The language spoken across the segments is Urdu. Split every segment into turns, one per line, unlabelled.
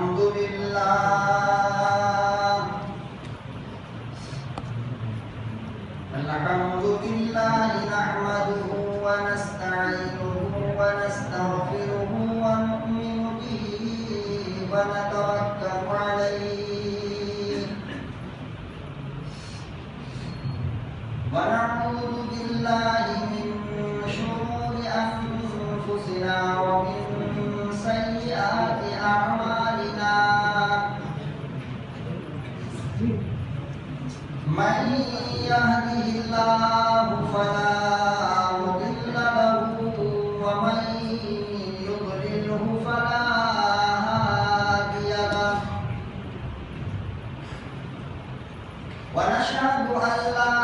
الحمد لله نحمده ونستعينه ونستغفره ونؤمن به ونتوكل عليه ونعوذ بالله من شرور أنفسنا ومن سيئات أعمالنا من يهده الله فلا مضل له ومن يضلله فلا هادي له ونشهد أن لا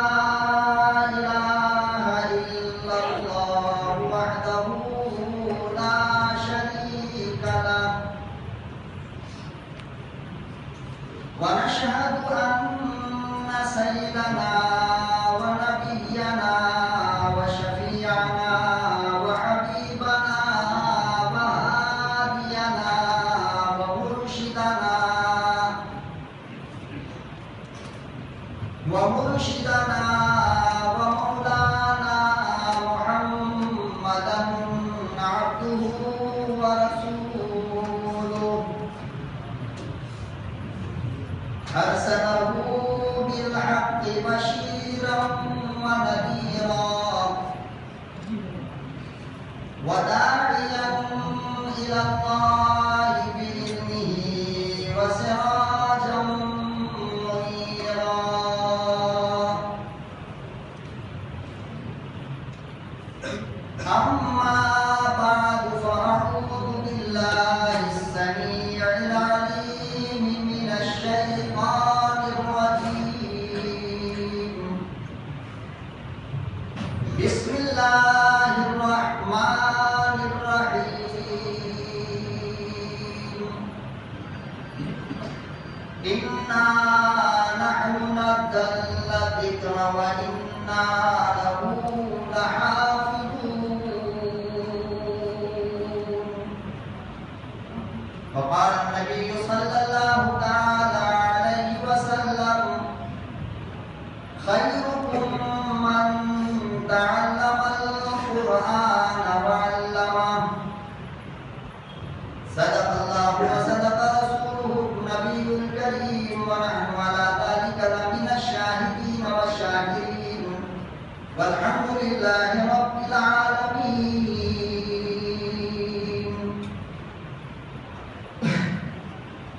إله إلا الله وحده لا شريك له ونشهد أن سيدنا ونبينا وشفيعنا وحبيبنا وهادينا ومرشدنا ومولانا محمدا عبده ورسوله أرسله بالحق بشيرا ونذيرا وداعيا إلى الله بإذنه وسراجا منيرا أما بعد فأعوذ بالله السميع العليم من الشيطان الرجيم بسم الله الرحمن الرحيم إنا نحن نزلنا الذكر وإنا له لحافظون وقال النبي صلى الله تعالى عليه وسلم خيركم من تعلم القرآن وعلمه صدق الله وصدق رسوله النبي الكريم ونحن على ذلك لمن الشاهدين والشاكرين والحمد لله رب العالمين.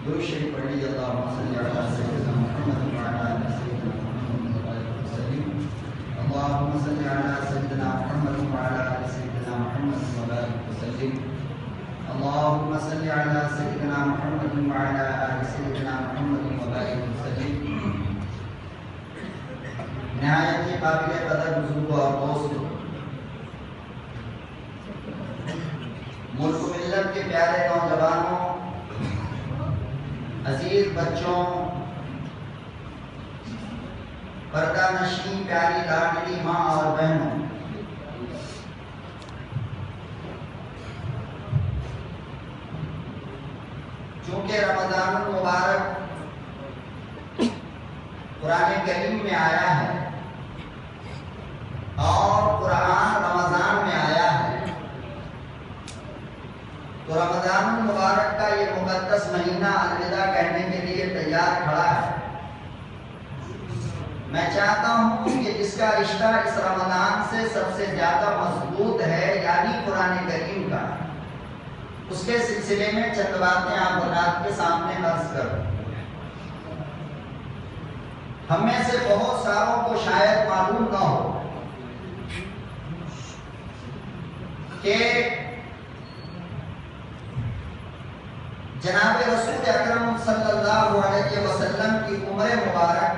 درود شریف پڑھیے. اللهم صل على سيدنا محمد وعلى آل سيدنا محمد وبارك وسلم. اللهم صل على سيدنا محمد وعلى آل سيدنا محمد وبارك وسلم. اللهم صل على سيدنا محمد وعلى آل سيدنا محمد وبارك وسلم. نہایت ہی قابل قدر بزرگ اور دوست، ملک و ملت کے پیارے نوجوانوں، عزیز بچوں، پردہ نشین پیاری لاڈلی ماں اور بہنوں، چونکہ رمضان المبارک قرآن کریم میں آیا ہے اور قرآن رمضان میں آیا ہے، تو رمضان المبارک کا یہ مقدس مہینہ الوداع کہنے کے لیے تیار کھڑا ہے. میں چاہتا ہوں کہ جس کا رشتہ اس رمضان سے سب سے زیادہ مضبوط ہے، یعنی قرآن کریم کا، اس کے سلسلے میں چند باتیں آپ حضرات کے سامنے عرض کروں. ہم میں سے بہت ساروں کو شاید معلوم نہ ہو کہ جناب رسول اکرم صلی اللہ علیہ وسلم کی عمر مبارک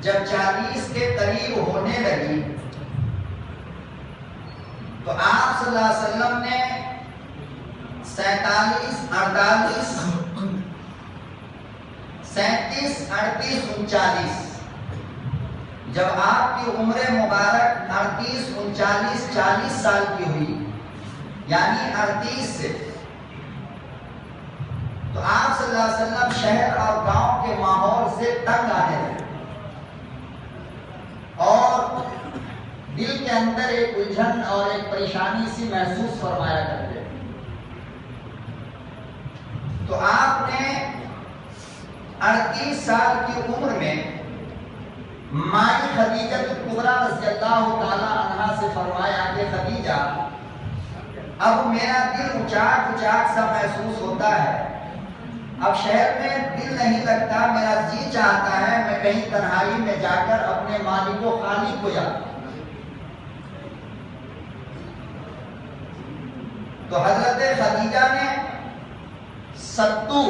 جب 40 کے قریب ہونے لگی تو آپ صلی اللہ علیہ وسلم نے 47 48 37 38 39 جب آپ کی عمر مبارک 38 39 40 سال کی ہوئی یعنی 38 سے. تو آپ صلی اللہ علیہ وسلم شہر اور گاؤں کے ماحول سے تنگ آنے لگے اور دل کے اندر ایک الجھن اور ایک پریشانی سی محسوس فرمایا کرتے. تو آپ نے 38 سال کی عمر میں مائی خدیجہ کبریٰ رضی اللہ تعالی عنہا سے فرمایا کہ خدیجہ اب میرا دل اچاٹ اچاٹ سا محسوس ہوتا ہے، اب شہر میں دل نہیں لگتا، میرا جی چاہتا ہے میں کہیں تنہائی میں جا کر اپنے مالک و خالق کو یاد کروں. تو حضرت خدیجہ نے ستو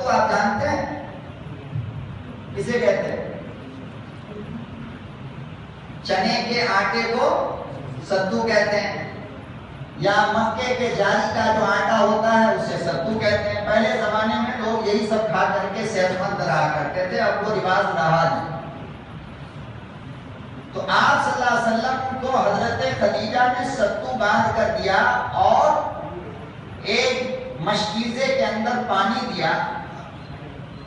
آپ جانتے ہیں کسے کہتے ہیں؟ چنے کے آٹے کو ستو کہتے ہیں، یا مکے کے جاری کا جو آٹا ہوتا ہے اسے ستو کہتے ہیں. پہلے زمانے میں لوگ یہی سب کھا کر کے صحت مند رہا کرتے تھے، اب وہ رواج رہا نہیں. تو آپ صلی اللہ علیہ وسلم کو حضرت خدیجہ نے ستو باندھ کر دیا اور ایک مشکیزے کے اندر پانی دیا.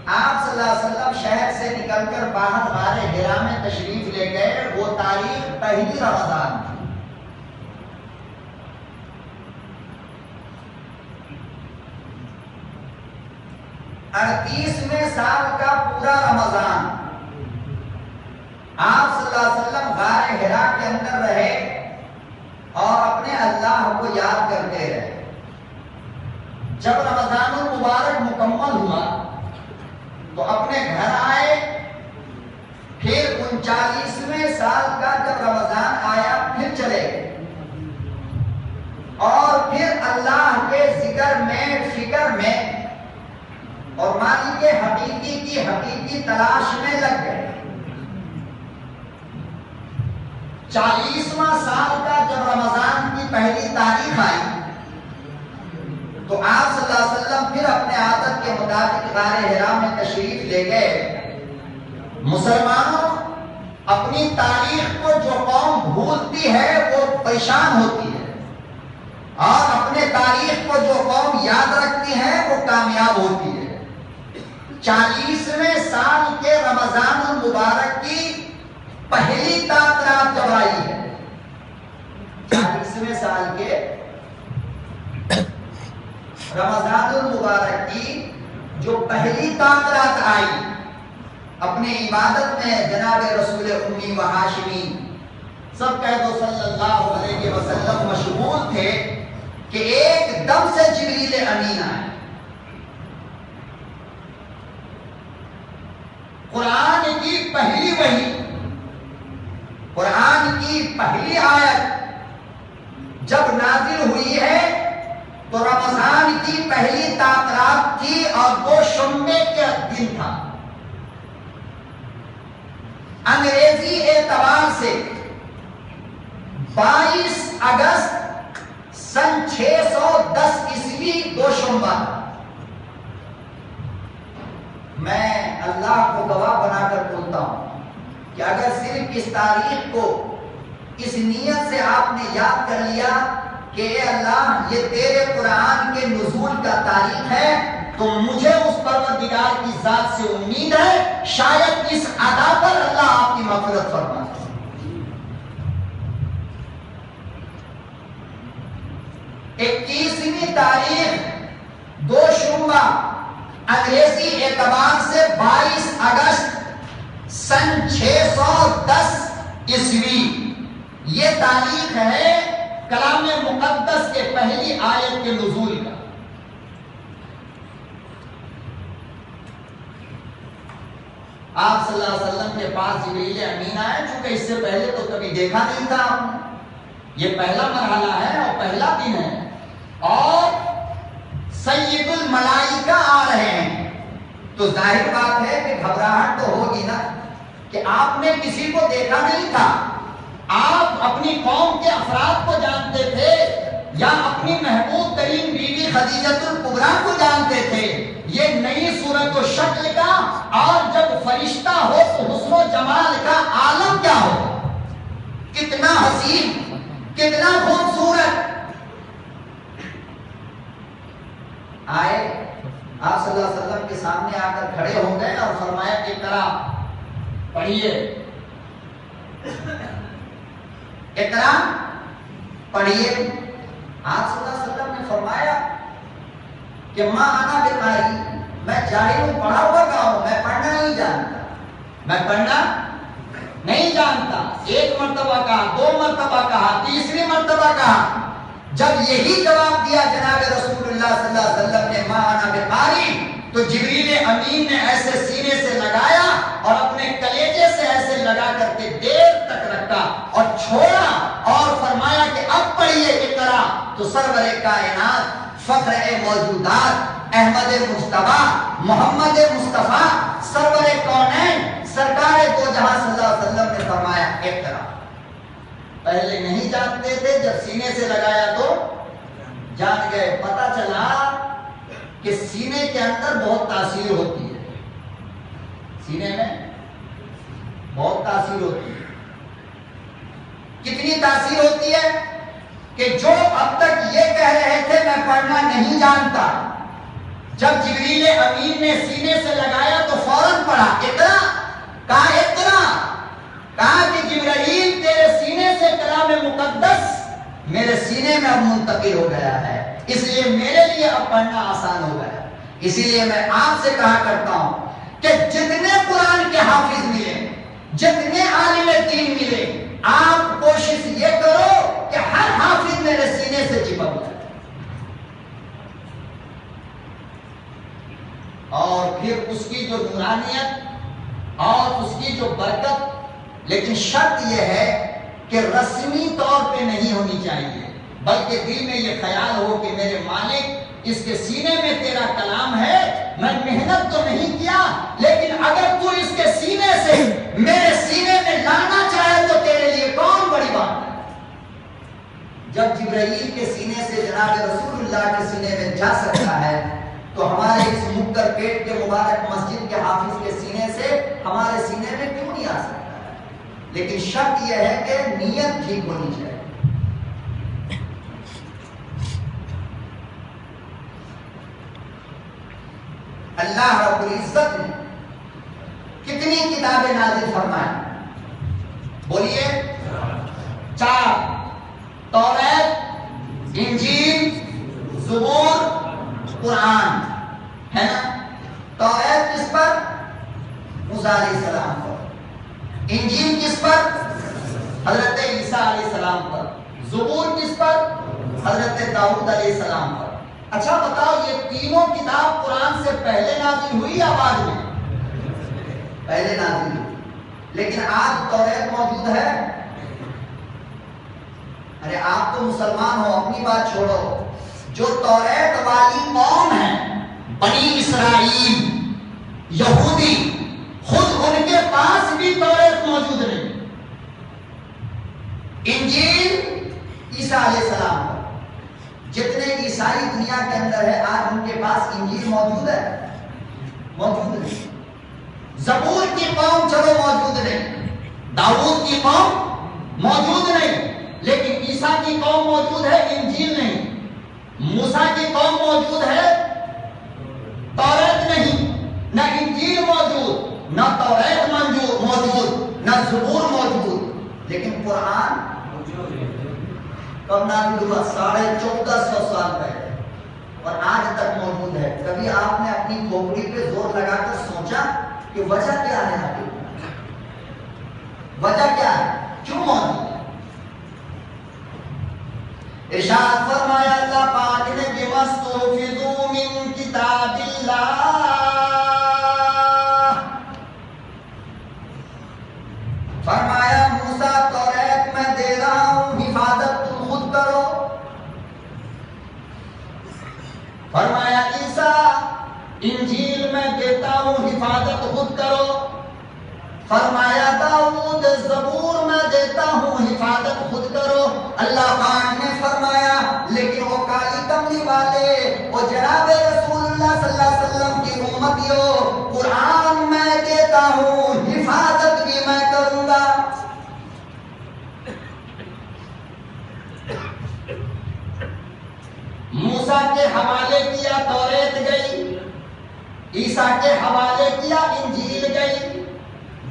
آپ صلی اللہ علیہ وسلم شہر سے نکل کر باہر غار حرا میں تشریف لے گئے. وہ تاریخ پہلی رمضان تھی. اڑتیسویں سال کا پورا رمضان آپ صلی اللہ علیہ وسلم غار حرا کے اندر رہے اور اپنے اللہ کو یاد کرتے رہے. جب رمضان المبارک مکمل ہوا تو اپنے گھر آئے. پھر 39ویں سال کا جب رمضان آیا پھر چلے گئے اور پھر اللہ کے ذکر میں، فکر میں اور مالک حقیقی کی حقیقی تلاش میں لگ گئے. 40واں سال کا جب رمضان کی پہلی تاریخ آئی تو آپ صلی اللہ علیہ وسلم پھر اپنے عادت کے مطابق غار حرا میں تشریف لے گئے. مسلمانوں، اپنی تاریخ کو جو قوم بھولتی ہے وہ پریشان ہوتی ہے اور اپنے تاریخ کو جو قوم یاد رکھتی ہے وہ کامیاب ہوتی ہے. 40ویں سال کے رمضان المبارک کی پہلی تاثرات جب آئی ہے، 40ویں سال کے رمضان المبارک کی جو پہلی تاثرات آئی، اپنی عبادت میں جناب رسول امی و ہاشمی سب کہہ دو صلی اللہ علیہ وسلم مشغول تھے کہ ایک دم سے جبریل امین آئے. قرآن کی پہلی وحی، قرآن کی پہلی آیت جب نازل ہوئی ہے تو رمضان کی پہلی تاثرات تھی اور وہ جمعے کا دن تھا. انگریزی اعتبار سے 22 اگست سن 610 عیسوی دوشنبہ. میں اللہ کو گواہ بنا کر بولتا ہوں کہ اگر صرف اس تاریخ کو اس نیت سے آپ نے یاد کر لیا کہ اے اللہ یہ تیرے قرآن کے نزول کا تاریخ ہے تو مجھے اس پروردگار کی ذات سے امید ہے شاید اس ادا پر اللہ آپ کی مغفرت فرمائے. 21ویں تاریخ دوشنبہ انگریزی اعتبار سے 22 اگست سن 610 عیسوی، یہ تاریخ ہے کلام مقدس کے پہلی آیت کے نزول کا. آپ صلی اللہ علیہ وسلم کے پاس جبریل امین آئے، چونکہ اس سے پہلے تو کبھی دیکھا نہیں تھا آپ نے. یہ پہلا مرحلہ ہے اور پہلا دن ہے اور سید الملائکہ آ رہے ہیں تو ظاہر بات ہے کہ گھبراہٹ تو ہوگی نا کہ آپ نے کسی کو دیکھا نہیں تھا. آپ اپنی قوم کے افراد کو جانتے تھے یا اپنی محبوب ترین بیوی خدیجۃ الکبریٰ کو جانتے تھے. یہ نئی صورت و شکل کا اور جب فرشتہ ہو تو حسن و جمال کا عالم کیا ہو، کتنا حسین، کتنا خوبصورت آئے آپ صلی اللہ علیہ وسلم کے سامنے آ کر کھڑے ہو گئے اور فرمایا کہ اقرا پڑھیے، اقرا پڑھیے۔ آپ صلی اللہ علیہ وسلم نے فرمایا کہ ماں انا بقاری، میں جاہل ہوں، پڑھا ہوا کہاں ہوں، میں پڑھنا نہیں جانتا، میں پڑھنا نہیں جانتا۔ ایک مرتبہ کہا، دو مرتبہ کہا، تیسری مرتبہ کہا۔ جب یہی جواب دیا جناب رسول اللہ صلی اللہ علیہ وسلم نے ما انا بقاری، تو جبریل امین نے ایسے سینے سے لگایا اور اپنے کلیجے سے ایسے لگا کر کے دیر تک رکھا اور چھوڑا اور فرمایا کہ اب پڑھیے اقرا۔ تو سرور کائنات، فخر موجودات، احمد مجتبیٰ، محمد مصطفیٰ، سرور کونین، سرکار دو جہاں صلی اللہ علیہ وسلم نے فرمایا اقرا۔ پہلے نہیں جانتے تھے، جب سینے سے لگایا تو جان گئے۔ پتہ چلا کہ سینے کے اندر بہت تاثیر ہوتی ہے، سینے میں بہت تاثیر ہوتی ہے۔ کتنی تاثیر ہوتی ہے کہ جو اب تک یہ کہہ رہے تھے میں پڑھنا نہیں جانتا، جب جبریل امین نے سینے سے لگایا تو فوراً پڑھا اقرا۔ کہا اقرا، کہا کہ جبرائیل تیرے سینے سے کلام مقدس میرے سینے میں اب منتقل ہو گیا ہے، اس لیے میرے لیے اب پڑھنا آسان ہو گیا۔ اسی لیے میں آپ سے کہا کرتا ہوں کہ جتنے قرآن کے حافظ ملے، جتنے عالم دین ملے، آپ کوشش یہ کرو کہ ہر حافظ میرے سینے سے چپک جائے، اور پھر اس کی جو نورانیت اور اس کی جو برکت، لیکن شرط یہ ہے کہ رسمی طور پہ نہیں ہونی چاہیے، بلکہ دل میں یہ خیال ہو کہ میرے مالک اس کے سینے میں تیرا کلام ہے، میں محنت تو نہیں کیا، لیکن اگر تو اس کے سینے سے میرے سینے میں لانا چاہے تو تیرے لیے کون بڑی بات ہے۔ جب جبرائیل کے سینے سے جناب رسول اللہ کے سینے میں جا سکتا ہے تو ہمارے اس مکر پیٹ کے مبارک مسجد کے حافظ کے سینے سے ہمارے سینے میں کیوں نہیں آ سکتا؟ لیکن شرط یہ ہے کہ نیت ٹھیک ہونی چاہیے۔ اللہ رب العزت نے کتنی کتابیں نازل فرمائیں؟ بولیے، 4، توریت، انجیل، زبور، قرآن، ہے نا؟ توریت کس پر؟ موسیٰ علیہ السلام پر۔ انجیل کس پر؟ حضرت عیسیٰ علیہ السلام پر۔ زبور کس پر؟ حضرت داؤد علیہ السلام پر۔ اچھا بتاؤ، یہ تینوں کتاب قرآن سے پہلے نازل ہوئی یا بعد میں؟ پہلے نازل ہوئی، لیکن آج توریت موجود ہے؟ ارے آپ تو مسلمان ہو، اپنی بات چھوڑو، جو توریت والی قوم ہے، بنی اسرائیل، یہودی، خود ان کے پاس بھی توریت موجود نہیں۔ انجیل عیسیٰ علیہ السلام پر، جتنے عیسائی دنیا کے اندر ہے آج ان کے پاس انجیل موجود ہے؟ موجود نہیں۔ زبور کی قوم چلو موجود نہیں، داؤد کی قوم موجود نہیں، لیکن عیسیٰ کی قوم موجود ہے، انجیل نہیں۔ موسیٰ کی قوم موجود ہے، توریت نہیں، نہ انجیل موجود، نہ توریت موجود، نہ زبور موجود، لیکن قرآن کب نازل ہوا؟ 1450 سال پہلے، اور آج تک موجود ہے۔ کبھی آپ نے اپنی کھوپڑی پہ زور لگا کر سوچا کہ وجہ کیا ہے آگے؟ وجہ کیا ہے؟ کیوں موجود ہے؟ ارشاد فرمایا اللہ پاک نے بِمَسْتُحْفِظُوا مِن کتاب اللہ، فرمایا موسیٰ توریت میں دے رہا ہوں، حفاظت تم خود کرو۔ فرمایا عیسیٰ انجیل میں دیتا ہوں، حفاظت خود کرو۔ فرمایا داؤد زبور میں دیتا ہوں، حفاظت خود کرو۔ اللہ پاک نے فرمایا لیکن وہ کالی کملی والے، وہ جناب رسول اللہ صلی اللہ علیہ وسلم کی امتیوں، قرآن میں دیتا ہوں، حفاظت بھی میں کروں گا۔ حوالے کیا توریت گئی، عیسیٰ کے حوالے کیا انجیل گئی،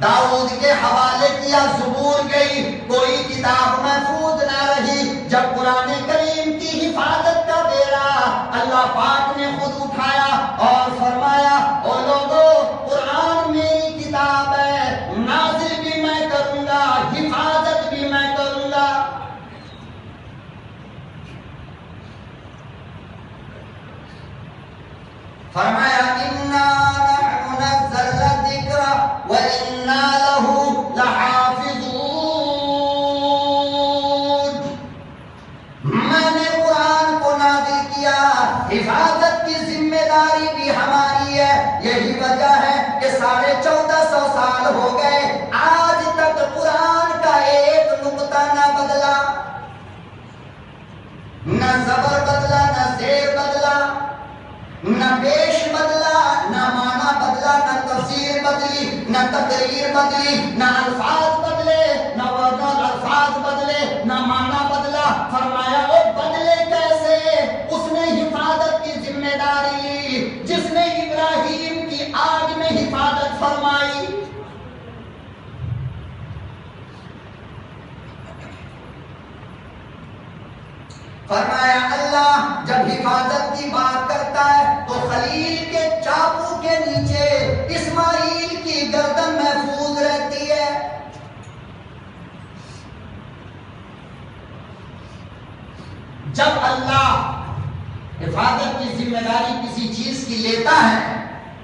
داؤد کے حوالے کیا زبور گئی، کوئی کتاب محفوظ نہ رہی۔ جب قرآن کریم کی حفاظت کا بیڑا اللہ پاک نے خود اٹھایا اور فرمایا او لوگو قرآن میری کتاب ہے، نازل بھی میں کروں گا، حفاظت بھی میں کروں گا۔ فرمایا اِنَّا نَحْنُ نَزَّلْنَا الذِّكْرَ وَإِنَّا لَهُ لَحَافِظُونَ۔ میں نے قرآن کو نازل کیا، حفاظت کی ذمہ داری بھی ہماری ہے۔ یہی وجہ ہے کہ 1450 سال ہو گئے، آج تک قرآن کا ایک نقطہ نہ بدلا، نہ زبر بدلا، نہ زیر بدلا، نہ پیش بدلا، نہ معنی بدلا، نہ تفسیر بدلی، نہ تقریر بدلی، نہ الفاظ بدلے، نہ الفاظ بدلے، نہ معنی بدلا۔ فرمایا وہ بدلے کیسے؟ اس نے حفاظت کی ذمہ داری لی، جس نے ابراہیم کی آگ میں حفاظت فرمائی۔ فرمایا اللہ جب حفاظت کی بات کرتا ہے تو خلیل کے چاقو کے نیچے اسماعیل کی گردن محفوظ رہتی ہے۔ جب اللہ حفاظت کی ذمہ داری کسی چیز کی لیتا ہے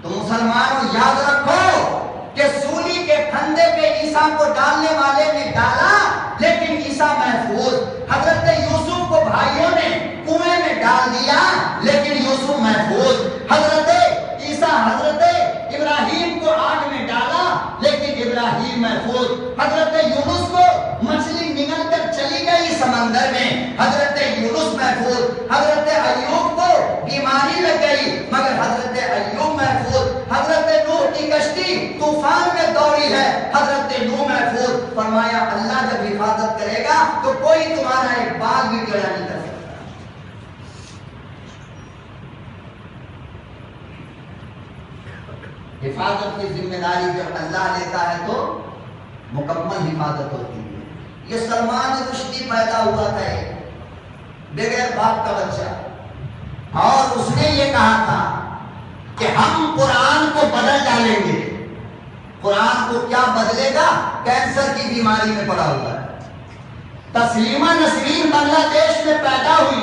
تو مسلمانوں یاد رکھو کہ سولی کے پھندے پہ عیسیٰ کو ڈالنے والے نے ڈالا لیکن عیسیٰ محفوظ۔ حضرت یوسف کو بھائیوں نے کنویں میں ڈال دیا لیکن یوسف محفوظ۔ حضرت عیسیٰ حضرت ابراہیم کو آگ میں ڈالا لیکن ابراہیم محفوظ۔ حضرت یونس کو مچھلی نگل کر چلی گئی سمندر میں، حضرت یونس محفوظ۔ حضرت ایوب کو بیماری لگ گئی مگر حضرت ایوب محفوظ۔ حضرت نوح کی کشتی طوفان میں دوڑی ہے، حضرت نوح محفوظ۔ فرمایا اللہ جب حفاظت کرے گا تو کوئی تمہارا ایک بال بھی ٹیڑھا نہیں کر سکتا۔ حفاظت کی ذمہ داری جب اللہ لیتا ہے تو مکمل حفاظت ہوتی ہے۔ یہ سلمان رشدی پیدا ہوا تھا بغیر باپ کا بچہ، اور اس نے یہ کہا تھا کہ ہم قرآن کو بدل ڈالیں گے۔ قرآن کو کیا بدلے گا؟ کینسر کی بیماری میں پڑا ہوا ہے۔ تسلیمہ نسرین بنگلہ دیش میں پیدا ہوئی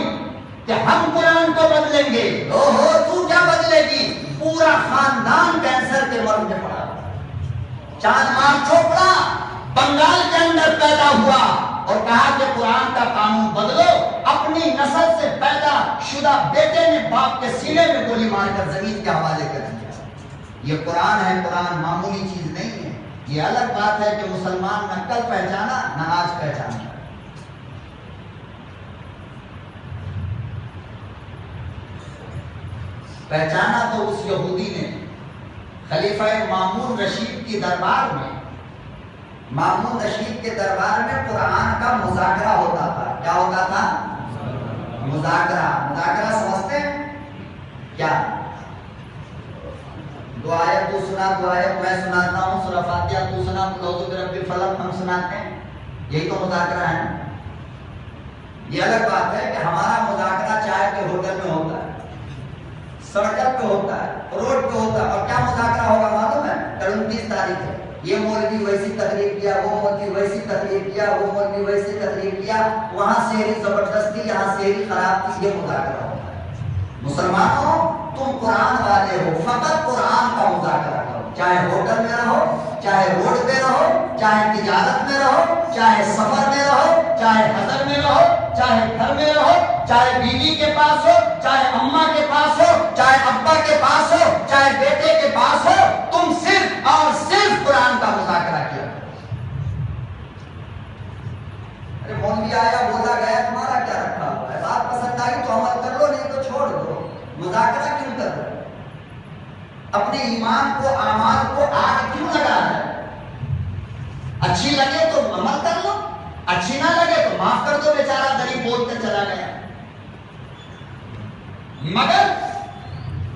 کہ ہم قرآن کو بدلیں گے۔ اوہو تو کیا بدلے گی؟ پورا خاندان کینسر کے مرض میں پڑا ہوا ہے۔ چاند مان چوپڑا بنگال کے اندر پیدا ہوا اور کہا کہ قرآن کا قانون بدلو۔ اپنی نسل سے پیدا شدہ بیٹے نے باپ کے سینے میں گولی مار کر زمین کے حوالے کر دیا۔ یہ قرآن ہے، قرآن معمولی چیز نہیں ہے۔ یہ الگ بات ہے کہ مسلمان نہ کل پہچانا نہ آج پہچانا۔ پہچانا تو اس یہودی نے خلیفہ مامون رشید کی دربار میں، مامون رشید کے دربار میں قرآن کا مذاکرہ ہوتا تھا۔ کیا ہوتا تھا؟ مذاکرہ۔ مذاکرہ سمجھتے ہیں کیا؟ دو آیت تو سنا، دو آیت میں سناتا ہوں، سورہ فاتحہ تو سنا، قل اعوذ برب الفلق ہم سناتے ہیں، یہی تو مذاکرہ ہے نا۔ یہ الگ بات ہے کہ ہمارا مذاکرہ چائے کے ہوٹل میں ہوتا ہے، سڑک پہ ہوتا ہے، روڈ پہ ہوتا ہے۔ اور کیا مذاکرہ ہوگا معلوم ہے؟ 29 تاریخ ہے، یہ مولوی ویسی تقریر کیا، وہ مولوی ویسی تقریر کیا، وہ مولوی ویسی تقریر کیا، وہاں شہری زبردستی، یہاں شہری خراب تھی، یہ مذاکرہ ہوتا ہے۔ مسلمانوں تم قرآن والے ہو، فقط قرآن کا مذاکرہ کرو، چاہے ہوٹل میں رہو، چاہے روڈ پہ رہو، چاہے تجارت میں رہو، چاہے سفر میں رہو، چاہے حضر میں رہو، چاہے گھر میں رہو، چاہے بیوی کے پاس ہو، چاہے اماں کے پاس ہو، چاہے ابا کے پاس ہو، چاہے بیٹے کے پاس ہو، تم صرف اور صرف قرآن کا مذاکرہ کیا۔ ارے مولوی آیا بولا گیا، تمہارا کیا رکھا ہوا ہے؟ بات پسند آئی تو عمل کر لو، نہیں تو چھوڑ دو۔ مذاکرہ کیوں کر رہے؟ اپنے ایمان کو، اعمال کو آگ کیوں لگا رہے؟ اچھی لگے تو عمل کر لو، اچھی نہ لگے تو معاف کر دو، بیچارہ غریب بول کر چلا گیا۔ مگر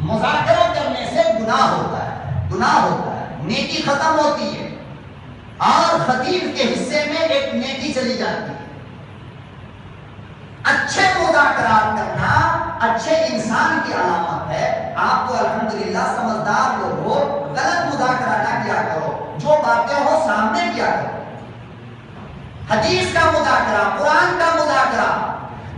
مذاکرہ کرنے سے گناہ ہوتا ہے، نیکی ختم ہوتی ہے اور خطیب کے حصے میں ایک نیکی چلی جاتی ہے۔ اچھے مذاکرات کرنا اچھے انسان کی علامت ہے۔ آپ تو الحمدللہ سمجھدار لوگ ہو، غلط مذاکرہ نہ کیا کرو، جو باتیں ہو سامنے کیا کرو۔ حدیث کا مذاکرہ، قرآن کا مذاکرہ،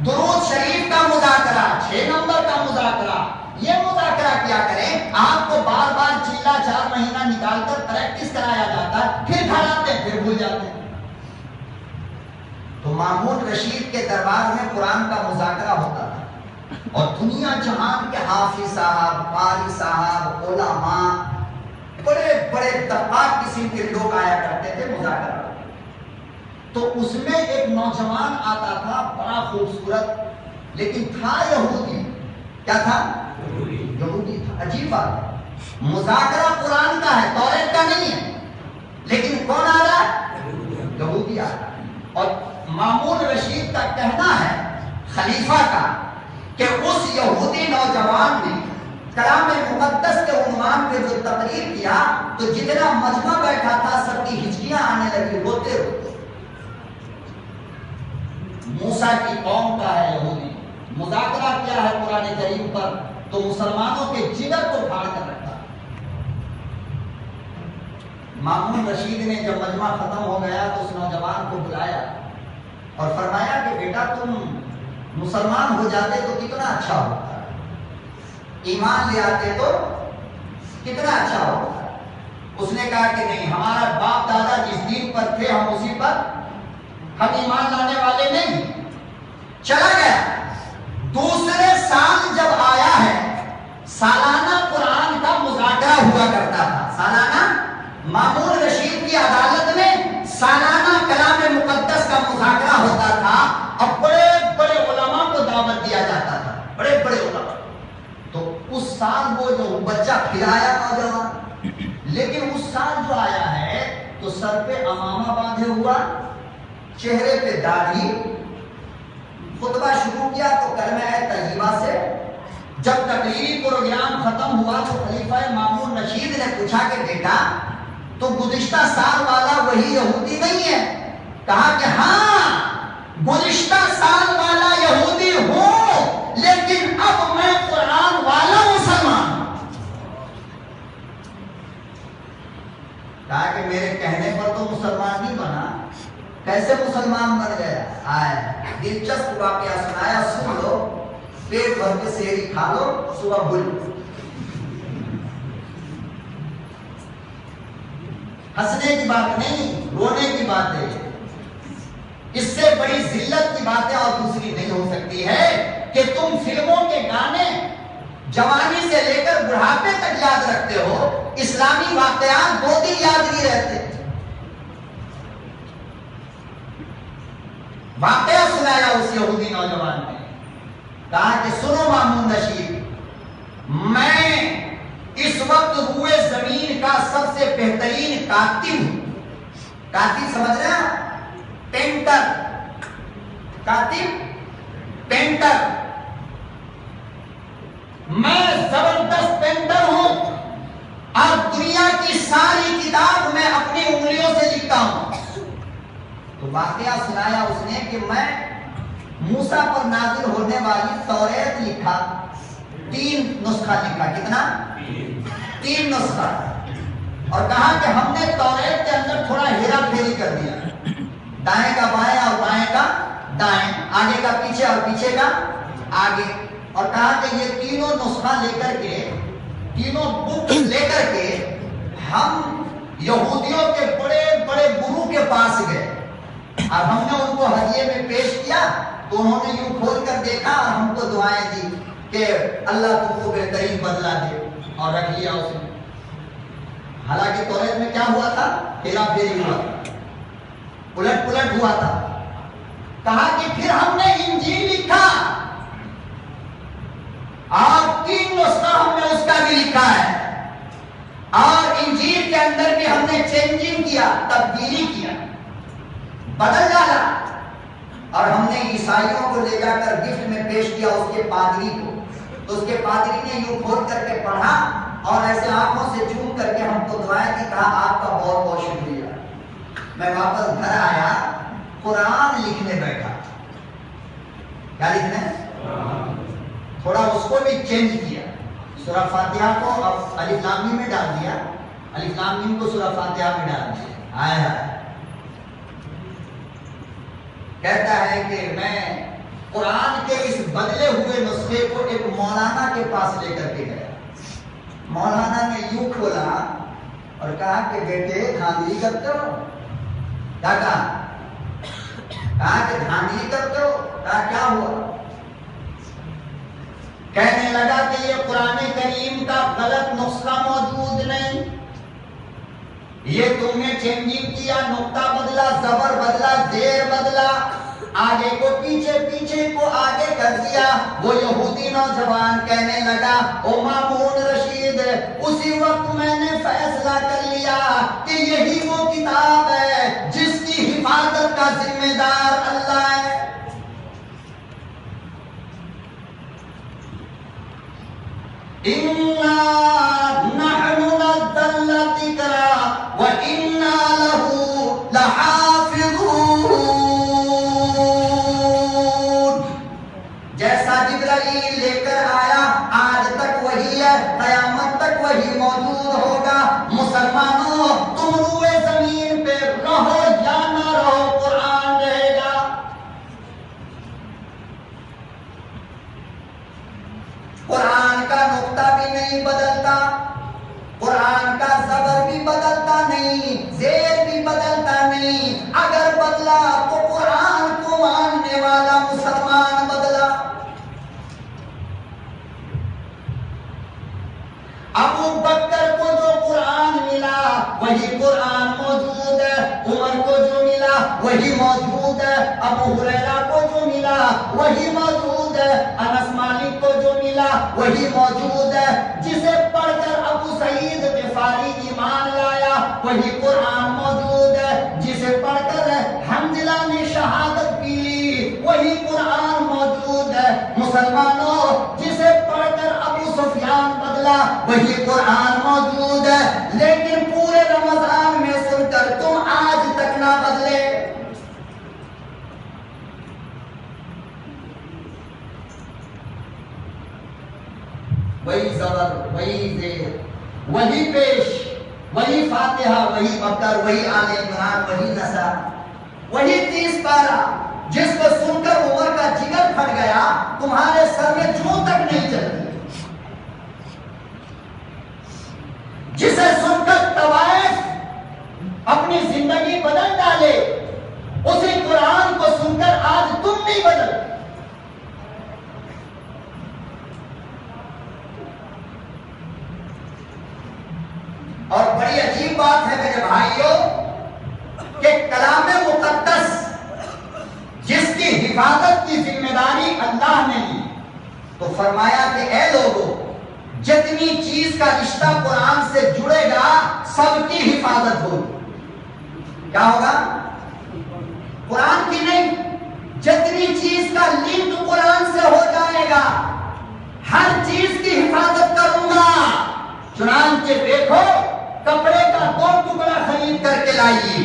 درود شریف کا مذاکرہ، 6 نمبر کا مذاکرہ، یہ مذاکرہ کیا کریں۔ آپ کو بار بار چیلا 4 مہینہ نکال کر پریکٹس کرایا جاتا ہے، پھر گھر آتے ہیں پھر بھول جاتے ہیں۔ تو مامون رشید کے دربار میں قرآن کا مذاکرہ ہوتا تھا اور دنیا جہان کے حافظ صاحب، قاری صاحب، علماء، بڑے بڑے طبقات قسم کے لوگ آیا کرتے تھے مذاکرہ۔ تو اس میں ایک نوجوان آتا تھا، بڑا خوبصورت، لیکن تھا یہودی۔ کیا تھا؟ یہودی تھا۔ عجیب بات ہے، مذاکرہ قرآن کا ہے، توریت کا نہیں ہے، لیکن کون آ رہا ہے؟ یہودی آ رہا ہے۔ اور مامون رشید کا کہنا ہے، خلیفہ کا، کہ اس یہودی نوجوان نے کلام مقدس کے عنوان پہ جو تقریر کیا تو جتنا مجمع بیٹھا تھا سب کی ہچکیاں آنے لگی، روتے روتے۔ موسیٰ کی قوم کا ہے یہودی، مذاکرہ کیا ہے قرآن کریم پر تو مسلمانوں کے جگر کو پھاڑ کر رکھا۔ مامون رشید نے جب مجمع ختم ہو گیا تو اس نوجوان کو بلایا اور فرمایا کہ بیٹا تم مسلمان ہو جاتے تو کتنا اچھا ہوتا، ایمان لے آتے تو کتنا اچھا ہوتا۔ اس نے کہا کہ نہیں، ہمارا باپ دادا جس دین پر تھے ہم اسی پر، ہم ایمان لانے والے نہیں۔ چلا گیا۔ دوسرے سال جب آیا ہے، سالانہ قرآن کا مذاکرہ ہوا کرتا تھا، سالانہ مامون رشید کی عدالت میں سالانہ کلام مقدس کا مذاکرہ ہوتا تھا اور بڑے بڑے علماء کو دعوت دیا جاتا تھا، بڑے بڑے علماء۔ تو اس سال وہ جو بچہ پھر آیا نوجوان، لیکن اس سال جو آیا ہے تو سر پہ امامہ باندھے ہوا، چہرے پہ داڑھی، خطبہ شروع کیا تو کلمہ طیبہ سے۔ جب تقریری پروگرام ختم ہوا تو خلیفہ مامون رشید نے پوچھا کہ بیٹا تو گزشتہ سال والا وہی یہودی نہیں ہے؟ کہا کہ ہاں گزشتہ سال والا یہودی ہوں، لیکن اب میں قرآن والا مسلمان ہوں۔ کہا کہ میرے کہنے پر تو مسلمان نہیں بنا، کیسے مسلمان بن گیا؟ آئے دلچسپ واقعہ سنایا، سن لو، پیٹ بھر کے سحری کھا لو، صبح بھول۔ ہنسنے کی بات نہیں، رونے کی بات ہے۔ اس سے بڑی ذلت کی باتیں اور دوسری نہیں ہو سکتی ہے کہ تم فلموں کے گانے جوانی سے لے کر بڑھاپے تک یاد رکھتے ہو، اسلامی واقعات 2 دن یاد نہیں رہتے۔ واقعہ سنایا اس یہودی نوجوان نے، کہا کہ سنو مامون رشید، میں اس وقت روئے زمین کا سب سے بہترین کاتب ہوں۔ کاتب سمجھ رہے ہیں؟ پینٹر، کاتب، پینٹر، میں زبردست پینٹر ہوں اور دنیا کی ساری کتاب میں اپنی انگلیوں سے لکھتا ہوں۔ تو واقعہ سنایا اس نے کہ میں موسیٰ پر نازل ہونے والی توریت لکھا، 3 نسخہ لکھا۔ کتنا؟ 3 نسخہ۔ اور کہا کہ ہم نے توریت کے اندر تھوڑا ہیرا پھیری کر دیا، دائیں کا بائیں اور بائیں کا دائیں، آگے کا پیچھے اور پیچھے کا آگے۔ اور کہا کہ یہ تینوں نسخہ لے کر کے، تینوں بک لے کر کے ہم یہودیوں کے بڑے بڑے گرو کے پاس گئے اور ہم نے ان کو ہدیے میں پیش کیا تو انہوں نے یوں کھول کر دیکھا اور ہم کو دعائیں دی کہ اللہ تم کو بہترین بدلہ دے، اور رکھ لیا اس نے۔ حالانکہ توریت میں کیا ہوا تھا؟ ہیرا پھیری ہوا تھا، الٹ پلٹ ہوا تھا۔ کہا کہ پھر ہم نے انجیل لکھا اور 3 نسخہ ہم نے اس کا بھی لکھا ہے، اور انجیل کے اندر بھی ہم نے چینجنگ کیا، تبدیلی کیا، بدل ڈالا، اور ہم نے عیسائیوں کو لے جا کر گفٹ میں پیش کیا اس کے پادری کو۔ تو اس کے پادری نے یوں کھول کر کے پڑھا اور ایسے آنکھوں سے چوم کر کے ہم کو دعائیں دی، کہا آپ کا بہت بہت شکریہ۔ میں واپس گھر آیا، قرآن لکھنے بیٹھا۔ کیا لکھنا ہے؟ تھوڑا اس کو بھی چینج کیا، سورہ فاتحہ کو اب الف لام میم میں ڈال دیا، الف لام میم کو سورہ فاتحہ میں ڈال دیا۔ آیا کہتا ہے کہ میں قرآن کے اس بدلے ہوئے نسخے کو ایک مولانا کے پاس لے کر کے گیا۔ مولانا نے یوں کھولا اور کہا کہ بیٹے دھاندلی کرتے ہو؟ کیا کہا کہ دھاندلی کرتے ہو؟ کہا کیا ہوا؟ کہنے لگا کہ یہ قرآن کریم کا غلط نسخہ موجود نہیں، یہ تم نے چینجنگ کیا، نقطہ بدلا، زبر بدلا، زیر بدلا، آگے کو پیچھے، پیچھے کو آگے کر دیا۔ وہ یہودی نوجوان کہنے لگا او مامون رشید، اسی وقت میں نے فیصلہ کر لیا کہ یہی وہ کتاب ہے جس کی حفاظت کا ذمہ دار اللہ ہے۔ اِنَّا نَحْنُ نَزَّلْنَا الذِّكْرَ وَإِنَّا لَهُ لَحَافِظُونَ۔ جیسا جبرائیل لے کر آیا آج تک وہی ہے، قیامت تک وہی موجود ہوگا۔ مسلمانوں تم روئے زمین پہ رہو یا نہ رہو، قرآن رہے گا۔ قرآن کا نقطہ بھی نہیں بدلتا، قرآن کا زبر بھی بدلتا نہیں، زیر بھی بدلتا نہیں۔ اگر بدلا تو قرآن کو ماننے والا مسلمان بدلا۔ ابو بکر کو جو قرآن ملا وہی قرآن موجود ہے، عمر کو جو ملا وہی موجود ہے، ابو ہریرہ کو جو ملا وہی موجود ہے، انس مالک کو جو ملا وہی موجود ہے۔ جسے پڑھ کر ابو سعید غفاری ایمان لایا وہی قرآن موجود ہے، جسے پڑھ کر حنظلہ نے شہادت پی لی وہی قرآن موجود ہے۔ مسلمانوں جسے پڑھ کر ابو سفیان بدلا وہی قرآن موجود ہے، لیکن پورے رمضان میں سن کر تم آج تک نہ بدلے۔ وہی زبر، وہی زیر، وہی پیش، وہی فاتحہ، وہی بقر، وہی آل عمران، وہی نساء، وہی 30 پارہ جس کو سن کر عمر کا جگر پھٹ گیا، تمہارے سر میں جوں تک نہیں چلتی۔ جسے سن کر طوائف اپنی زندگی بدل ڈالے، اسی قرآن کو سن کر آج تم نہیں بدل۔ اور بڑی عجیب بات ہے میرے بھائیوں کہ کلام مقدس جس کی حفاظت کی ذمہ داری اللہ نے لی، تو فرمایا کہ اے لوگوں جتنی چیز کا رشتہ قرآن سے جڑے گا سب کی حفاظت ہوگی۔ کیا ہوگا؟ قرآن کی نہیں، جتنی چیز کا لنک قرآن سے ہو جائے گا ہر چیز کی حفاظت کروں گا۔ چنانچہ دیکھو کپڑے کا 2 ٹکڑا خرید کر کے لائیے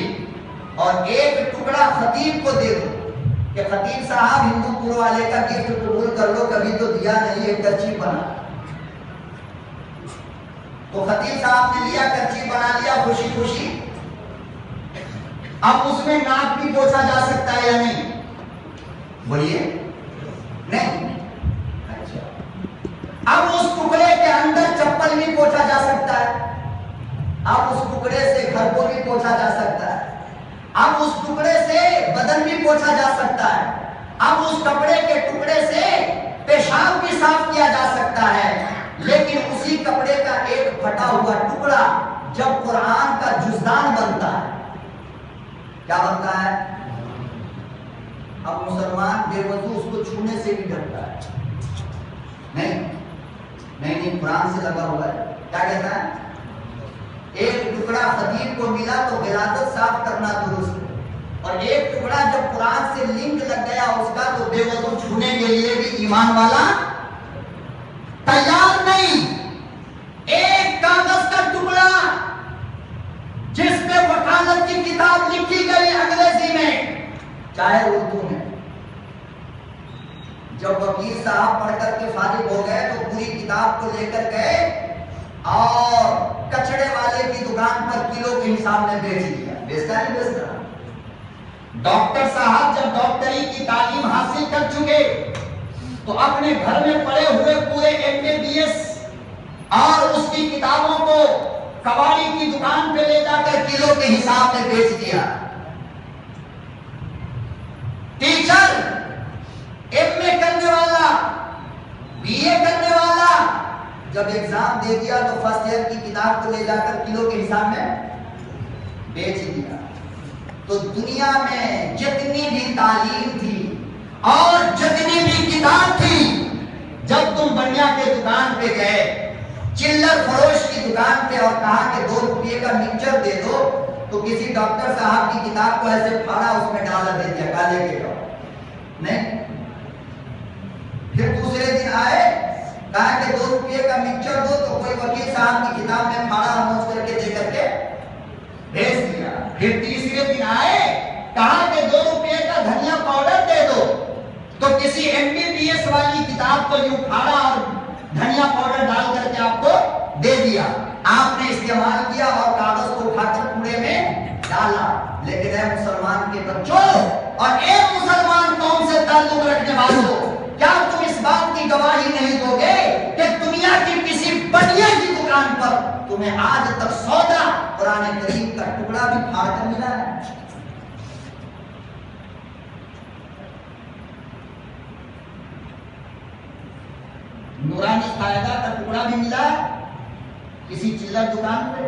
اور ایک ٹکڑا خطیب کو دے دو کہ خطیب صاحب ہندو پور والے کا گفٹ قبول کر لو، کبھی تو دیا نہیں، ایک کرچی بنا۔ تو خطیب صاحب نے لیا، کرچی بنا لیا خوشی خوشی۔ اب اس میں ناک بھی پوچھا جا سکتا ہے یا نہیں؟ بولیے نہیں۔ اب اس ٹکڑے کے اندر چپل بھی پوچھا جا سکتا ہے، اب اس ٹکڑے سے گھر کو بھی پوچھا جا سکتا ہے، اب اس ٹکڑے سے بدن بھی پوچھا جا سکتا ہے، اب اس کپڑے کے ٹکڑے سے پیشاب بھی صاف کیا جا سکتا ہے۔ لیکن اسی کپڑے کا ایک پھٹا ہوا ٹکڑا جب قرآن کا جزدان بنتا ہے، کیا بنتا ہے؟ اب مسلمان بے وضو اس کو چھونے سے بھی ڈرتا ہے۔ نہیں قرآن سے لگا ہوا ہے۔ کیا کہتا ہے؟ ایک ٹکڑا خطیب کو ملا تو غلاظت صاف کرنا درست ہے، اور ایک ٹکڑا جب قرآن سے لنک لگ گیا اس کا تو بے وضو چھونے کے لیے بھی ایمان والا۔ تیار نہیں، ایک کاغذ کا ٹکڑا جس پہ وکالت کی کتاب لکھی گئی انگریزی میں چاہے اردو میں. جب وکیل صاحب پڑھ کر کے فارغ ہو گئے تو پوری کتاب کو لے کر گئے اور کچڑے والے کی دکان پر کلو کے حساب میں بیچ دیا. بیچتا نہیں بیچتا. ڈاکٹر صاحب جب ڈاکٹری کی تعلیم حاصل کر چکے تو اپنے گھر میں پڑے ہوئے پورے MBBS اور اس کی کتابوں کو کباڑی کی دکان پہ لے جا کر کلو کے حساب میں بیچ دیا. ٹیچر MA کرنے والا BA کرنے والا جب ایگزام دے دیا تو فرسٹ ایئر کی کتاب کو لے جا کر کلو کے حساب میں بیچ دیا. تو دنیا میں جتنی بھی تعلیم تھی اور جتنی بھی کتاب تھی، جب تم بنیا کے دکان پہ گئے، چلر فروش کی دکان پہ اور کہا کہ 2 روپے کا مکسچر دے دو، تو کسی ڈاکٹر صاحب کی کتاب کو ایسے پھاڑا، اس میں ڈالر دے دیا، کہا لے کے جاؤ. نہیں. پھر دوسرے دن آئے، کہا کہ 2 روپے کا مکسچر دو، تو کوئی وکیل صاحب کی کتاب میں پھاڑا نوٹ کر کے دے کر کے بھیج دیا. پھر تیسرے دن آئے، کہا کہ 2 روپے کا دھنیا پاؤڈر دے دو، تو کسی MBBS والی کتاب کو یوں پھاڑا اور دھنیا پاؤڈر ڈال کر کے آپ کو دے دیا. آپ نے استعمال کیا اور کاغذ کو اٹھا کر کوڑے میں ڈالا. لیکن اے مسلمان کے بچوں اور اے مسلمان قوم سے تعلق رکھنے والوں، کیا تم اس بات کی گواہی نہیں دو گے کہ دنیا کی کسی بنیا کی دکان پر تمہیں آج تک سودا قرآن کریم کا ٹکڑا بھی پھاڑ کر ملا ہے؟ نورانی قاعدہ کا ٹکڑا بھی ملا کسی چلر دکان پہ،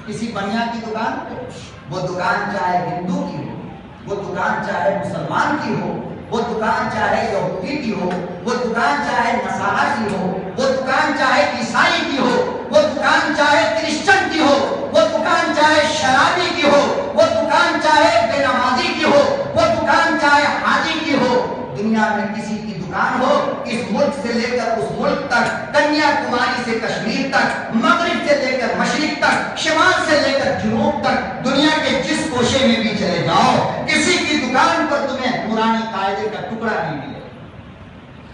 کسی بنیا کی دکان پہ. وہ دکان چاہے ہندو کی ہو، وہ دکان چاہے مسلمان کی ہو، وہ دکان چاہے یہودی کی ہو، وہ دکان چاہے نصارا کی ہو، وہ دکان چاہے عیسائی کی ہو، وہ دکان چاہے کرسچن کی ہو، وہ دکان چاہے شرابی کی ہو، وہ دکان چاہے بے نمازی کی ہو، وہ دکان چاہے حاجی کی ہو، دنیا میں کسی کی دکان ہو، اس ملک سے لے کر اس ملک تک، کنیا کماری سے کشمیر تک، مغرب سے لے کر مشرق تک، شمال سے لے کر جنوب تک، دنیا کے جس کوشے میں بھی چلے جاؤ، کسی کی دکان پر تمہیں قرآنی قاعدے کا ٹکڑا نہیں ملے.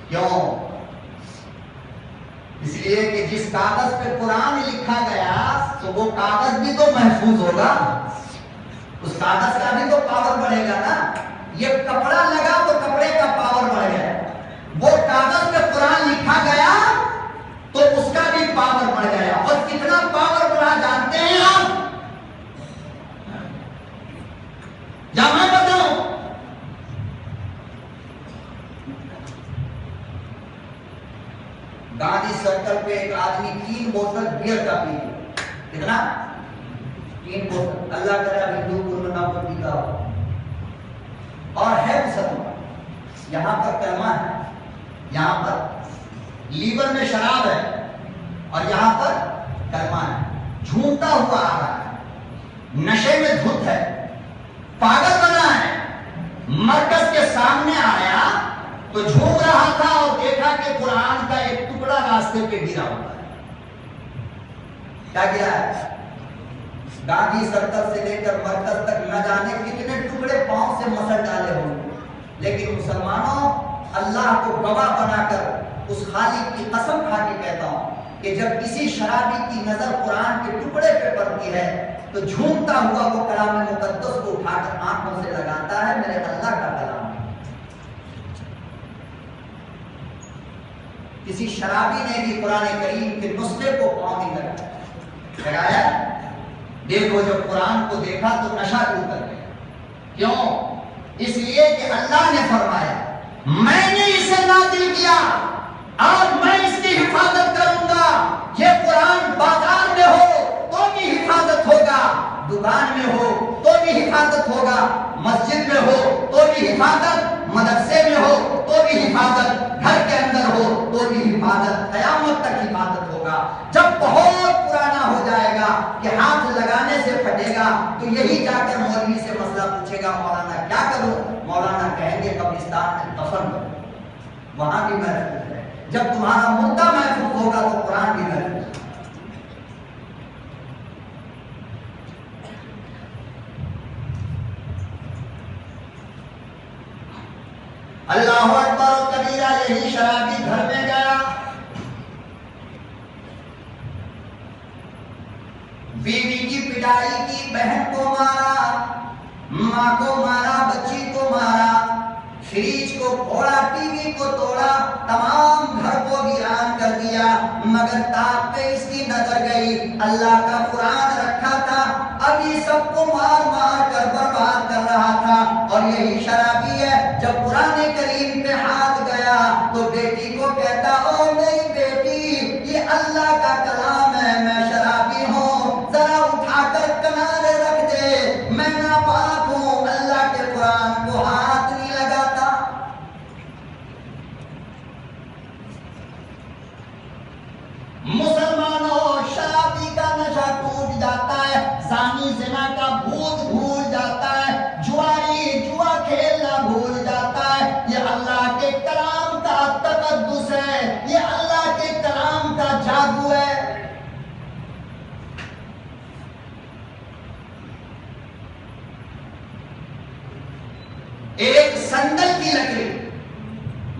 کیوں؟ اس لیے کہ جس کاغذ پہ قرآن لکھا گیا تو وہ کاغذ بھی تو محفوظ ہوگا، اس کاغذ کا بھی تو پاور بڑھے گا نا. یہ کپڑا لگا تو کپڑے کا پاور بڑھ گیا. وہ کاغذ پہ قرآن لکھا گیا تو اس کا بھی پاور بڑھ گیا. اور کتنا پاور بڑھا جانتے ہیں آپ؟ یا میں بتاؤں؟ گاندھی سرکل پہ ایک آدمی 3 بوتل بیئر کا پی. کتنا؟ 3 بوتل. اللہ کرے اب ہندو کو نہ پیتا ہو اور ہے مسلمان. یہاں پر کلمہ ہے، یہاں پر لیور میں شراب ہے اور یہاں پر کلمہ ہے. جھومتا ہوا آ رہا ہے، نشے میں دھت ہے، پاگل بنا ہے. مرکز کے سامنے آیا تو جھوم رہا تھا اور دیکھا کہ قرآن کا ایک ٹکڑا راستے پہ گرا ہوا ہے. کیا گرا ہے؟ گاندھی سرکل سے لے کر مرکز تک نہ جانے کتنے ٹکڑے پاؤں سے مسل ڈالے ہوں. لیکن مسلمانوں، اللہ کو گواہ بنا کر اس خالق کی قسم کھا کے کہتا ہوں کہ جب کسی شرابی کی نظر قرآن کے ٹکڑے پہ پڑتی ہے تو جھومتا ہوا وہ کلام مقدس کو اٹھا کر آنکھوں سے لگاتا ہے میرے اللہ کا کلام. کسی شرابی نے بھی قرآن کریم کے نسخے کو پاؤں نہیں لگایا. دیکھو جب قرآن کو دیکھا تو نشہ دور کر گیا. کیوں؟ اس لیے کہ اللہ نے فرمایا میں نے اسے نازل کیا اور میں اس کی حفاظت کروں گا. یہ قرآن بازار میں ہو تو بھی حفاظت ہوگا، دکان میں ہو تو بھی حفاظت ہوگا، مسجد میں ہو تو بھی حفاظت، مدرسے میں ہو تو بھی حفاظت، گھر کے اندر ہو تو بھی حفاظت، قیامت تک حفاظت ہوگا. جب بہت پرانا ہو جائے گا کہ ہاتھ لگانے سے پھٹے گا تو یہی جا کر مولوی سے مسئلہ پوچھے گا مولانا کیا کروں؟ مولانا کہیں گے قبرستان میں دفن کرو، وہاں بھی محفوظ ہے. جب تمہارا مدعا محفوظ ہوگا تو قرآن بھی محفوظ ہوگا۔ اللہ اکبر و کبیرہ، یہی شرابی گھر میں گیا، بیوی کی پٹائی کی، بہن کو مارا، ماں کو مارا، بچی کو مارا، فریج کو پھوڑا، ٹی وی کو توڑا، تمام گھر کو ویران کر دیا، مگر تاپ پہ اس کی نظر گئی، اللہ کا قرآن رکھا تھا، اب یہ سب کو مار مار کر برباد کر رہا تھا۔ اور یہی شرابی ہے، جب قرآن کریم پہ ہاتھ گیا تو بیٹی کو کہتا، او میری بیٹی، یہ اللہ کا کلام ہے، میں شرابی ہوں، ذرا اٹھا کر کنارے رکھ دے، میں ناپاک ہوں، اللہ کے قرآن کو ہاتھ نہیں لگاتا۔ مسلمانوں، شرابی کا نشہ ٹوٹ جاتا ہے، زانی زنا کا بھوت بھول جاتا ہے، جواری جوا کھیلنا بھول جاتا ہے۔ یہ اللہ کے کلام کا تقدس ہے، یہ اللہ کے کلام کا جادو ہے۔ ایک سندل کی لکڑی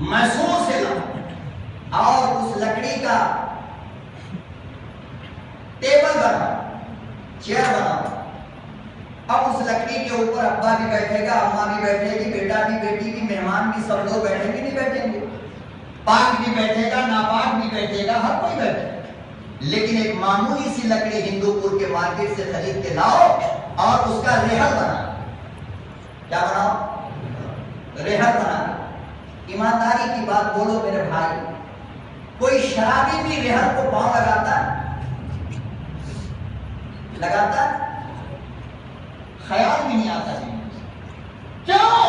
میسور سے لا اور اس لکڑی کا ٹیبل بنا، چیئر بنا، اب اس لکڑی کے اوپر ابا بھی بیٹھے گا، اماں بھی بیٹھے گی، بیٹا بھی، بیٹی بھی، مہمان بھی، سب لوگ بیٹھیں گے نہیں بیٹھیں گے، پاک بھی بیٹھے گا، ناپاک بھی بیٹھے گا، ہر کوئی بیٹھے گا۔ لیکن ایک معمولی سی لکڑی ہندو پور کے مارکیٹ سے خرید کے لاؤ اور اس کا ریحل بنا، کیا بناؤ؟ ریحل بنا۔ ایمانداری کی بات بولو میرے بھائی، کوئی شرابی بھی ریحل کو پاؤں لگاتا ہے؟ لگاتا ہے؟ خیال بھی نہیں آتا ہے۔ کیوں؟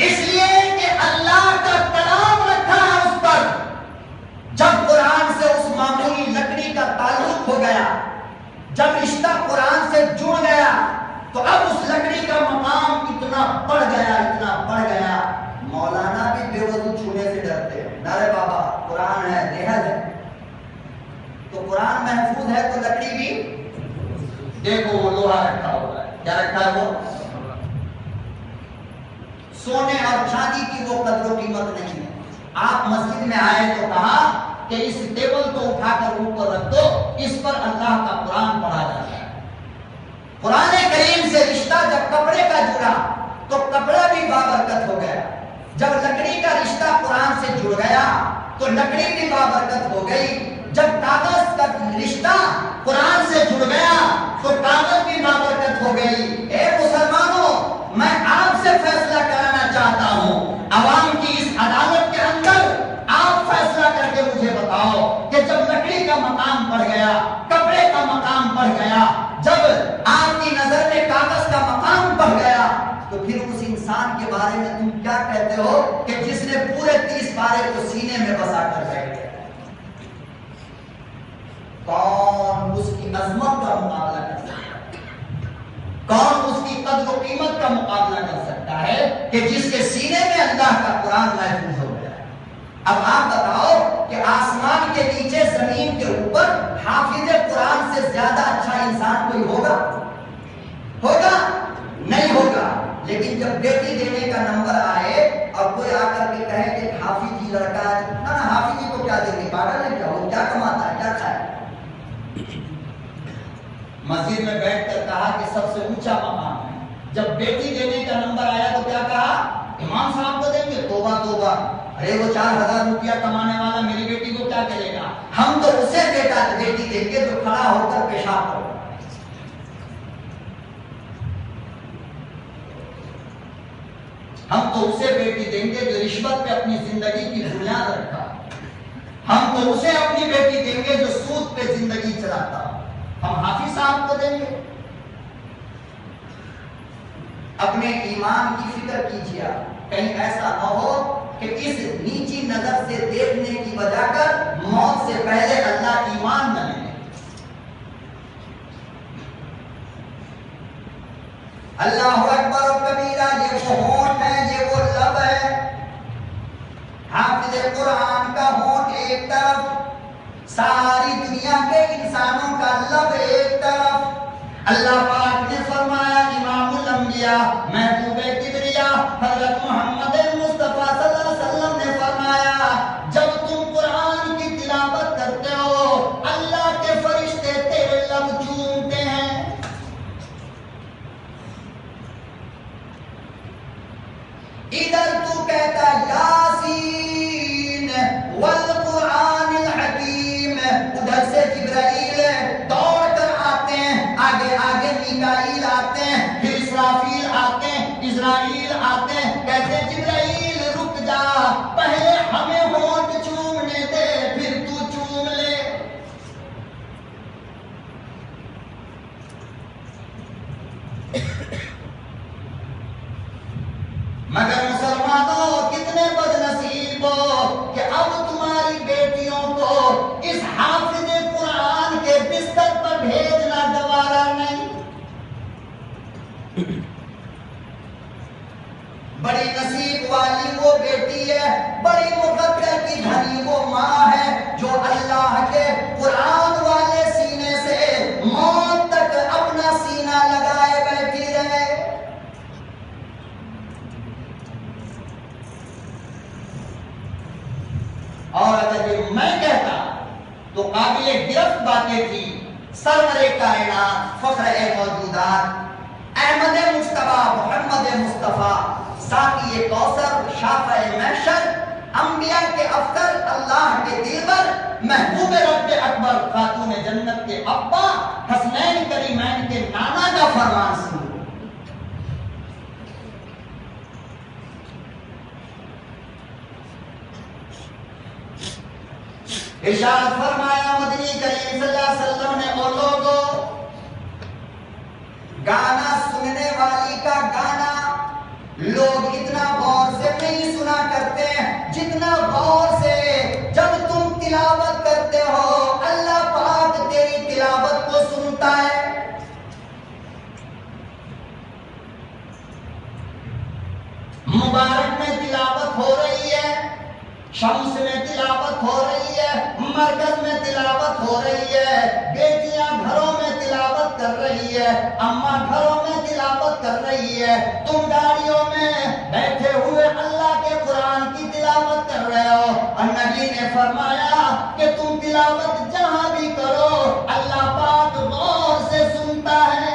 اس لیے کہ اللہ کا کلام رکھا ہے اس پر۔ جب قرآن سے اس معمولی لکڑی کا تعلق ہو گیا، جب رشتہ قرآن سے جڑ گیا، تو اب اس لکڑی کا مقام اتنا بڑھ گیا، اتنا بڑھ گیا، مولانا بھی بے وضو چھونے سے ڈرتے ہیں، نارے بابا قرآن ہے، ریحل ہے، تو قرآن محفوظ ہے تو لکڑی بھی دیکھو وہ لوہا رکھا ہوا ہے، کیا رکھا ہے وہ؟ سونے اور چاندی کی وہ قدر و قیمت نہیں ہے۔ آپ مسجد میں آئے تو کہا کہ اس ٹیبل کو اٹھا کر اوپر رکھ دو، اس پر اللہ کا قرآن پڑھا جاتا ہے۔ قرآن کریم سے رشتہ جب کپڑے کا جڑا تو کپڑا بھی بابرکت ہو گیا، جب لکڑی کا رشتہ قرآن سے جڑ گیا تو لکڑی بھی بابرکت ہو گئی، جب کاغذ کا رشتہ قرآن سے جڑ گیا تو کاغذ بھی بابرکت ہو گئی۔ اے مسلمانوں، میں آپ سے فیصلہ کرانا چاہتا ہوں، عوام کی اس عدالت کے اندر آپ فیصلہ کر کے مجھے بتاؤ کہ جب لکڑی کا مقام بڑھ گیا، کپڑے کا مقام بڑھ گیا، جب آپ کی نظر میں کاغذ کا مقام بڑھ گیا، تو پھر اس انسان کے بارے میں تم کیا کہتے ہو کہ جس نے پورے 30 پارے کو سینے میں بسا کر بیٹھ گیا؟ کون اس کی عظمت کا مقابلہ کر سکتا ہے؟ کون اس کی قدر و قیمت کا مقابلہ کر سکتا ہے کہ جس کے سینے میں اللہ کا قرآن محفوظ ہو گیا ہے؟ اب آپ بتاؤ کہ آسمان کے نیچے زمین کے اوپر حافظ قرآن سے زیادہ اچھا انسان کوئی ہوگا؟ ہوگا؟ نہیں ہوگا۔ لیکن جب بیٹی دینے کا نمبر آئے اور کوئی آ کر کے کہے کہ حافظ جی لڑکا ہے، نا حافظ جی کو کیا دیں گے، پاگل ہے کیا، وہ کیا کماتا ہے، کیا کھائے؟ مسجد میں بیٹھ کر کہا کہ سب سے اونچا مقام ہے۔ جب بیٹی دینے کا نمبر آیا تو کیا کہا؟ امام صاحب کو دیں گے، توبہ توبہ، ارے وہ 4000 روپیہ کمانے والا میری بیٹی کو کیا کرے گا؟ ہم تو اسے بیٹی دیں گے جو کھڑا ہو کر پیشاب کرے۔ ہم تو اسے بیٹی دیں گے جو رشوت پہ اپنی زندگی کی بنیاد رکھا۔ ہم تو اسے اپنی بیٹی دیں گے جو سود پہ زندگی چلاتا۔ ہم حافظ صاحب کو دیں گے؟ اپنے ایمان کی فکر کیجیے، کہیں ایسا نہ ہو کہ اس نیچی نظر سے دیکھنے کی وجہ کر موت سے پہلے اللہ ایمان نہ لے۔ اللہ اکبر و کبیرہ، یہ وہ ہونٹ ہے، یہ وہ لب ہے، حافظ قرآن کا ہونٹ ایک طرف، ساری دنیا کے انسانوں کا لب ایک طرف۔ اللہ پاک نے فرمایا امام الانبیاء محبوب کبریا حضرت محمد مصطفیٰ صلی اللہ علیہ وسلم نے فرمایا جب تم قرآن کی تلاوت کرتے ہو اللہ کے فرشتے تیرے لب چومتے ہیں۔ ادھر تو کہتا یاسین والقرآن الحکیم، ادھر سے جبرائیل دوڑ کر آتے ہیں، آگے آگے میکائیل آتے ہیں، پھر اسرافیل آتے ہیں، اسرائیل آتے ہیں، کہتے جبرائیل رک جا، پہلے ہمیں ہونٹ چومنے دے پھر تو چوم لے۔ مگر مسلمانوں کتنے بد نصیب ہو کہ اب تمہاری بیٹیوں کو اس حافظ قرآن کے بستر پر بھیجنا گوارا نہیں۔ بڑی نصیب والی وہ بیٹی ہے، بڑی مقدر کی دھنی وہ ماں ہے جو اللہ کے قرآن والے سینے سے موت تک اپنا سینہ لگائے بیٹھی رہے۔ اور اگر یہ میں کہتا تو قابل گرفت باتیں تھی۔ سرور کائنات فخر موجودات احمد مجتبی محمد مصطفیٰ ساقی کوثر شافع محشر انبیاء کے افضل اللہ کے دلبر محبوب رب اکبر خاتون جنت کے ابا حسنین کریمین کے نانا کا فرمان سنو۔ ارشاد فرمایا مدنی کریم صلی اللہ علیہ وسلم نے او لوگو گانا سننے والی کا گانا لوگ اتنا غور سے نہیں سنا کرتے جتنا غور سے جب تم تلاوت کرتے ہو اللہ پاک تیری تلاوت کو سنتا ہے۔ مبارک میں تلاوت ہو رہی ہے، شمس میں تلاوت ہو رہی ہے، مرکز میں تلاوت ہو رہی ہے، بیٹیاں گھروں میں تلاوت کر رہی ہے، اماں گھروں میں تلاوت کر رہی ہے، تم گاڑیوں میں بیٹھے ہوئے اللہ کے قرآن کی تلاوت کر رہے ہو، اور نبی نے فرمایا کہ تم تلاوت جہاں بھی کرو اللہ پاک غور سے سنتا ہے۔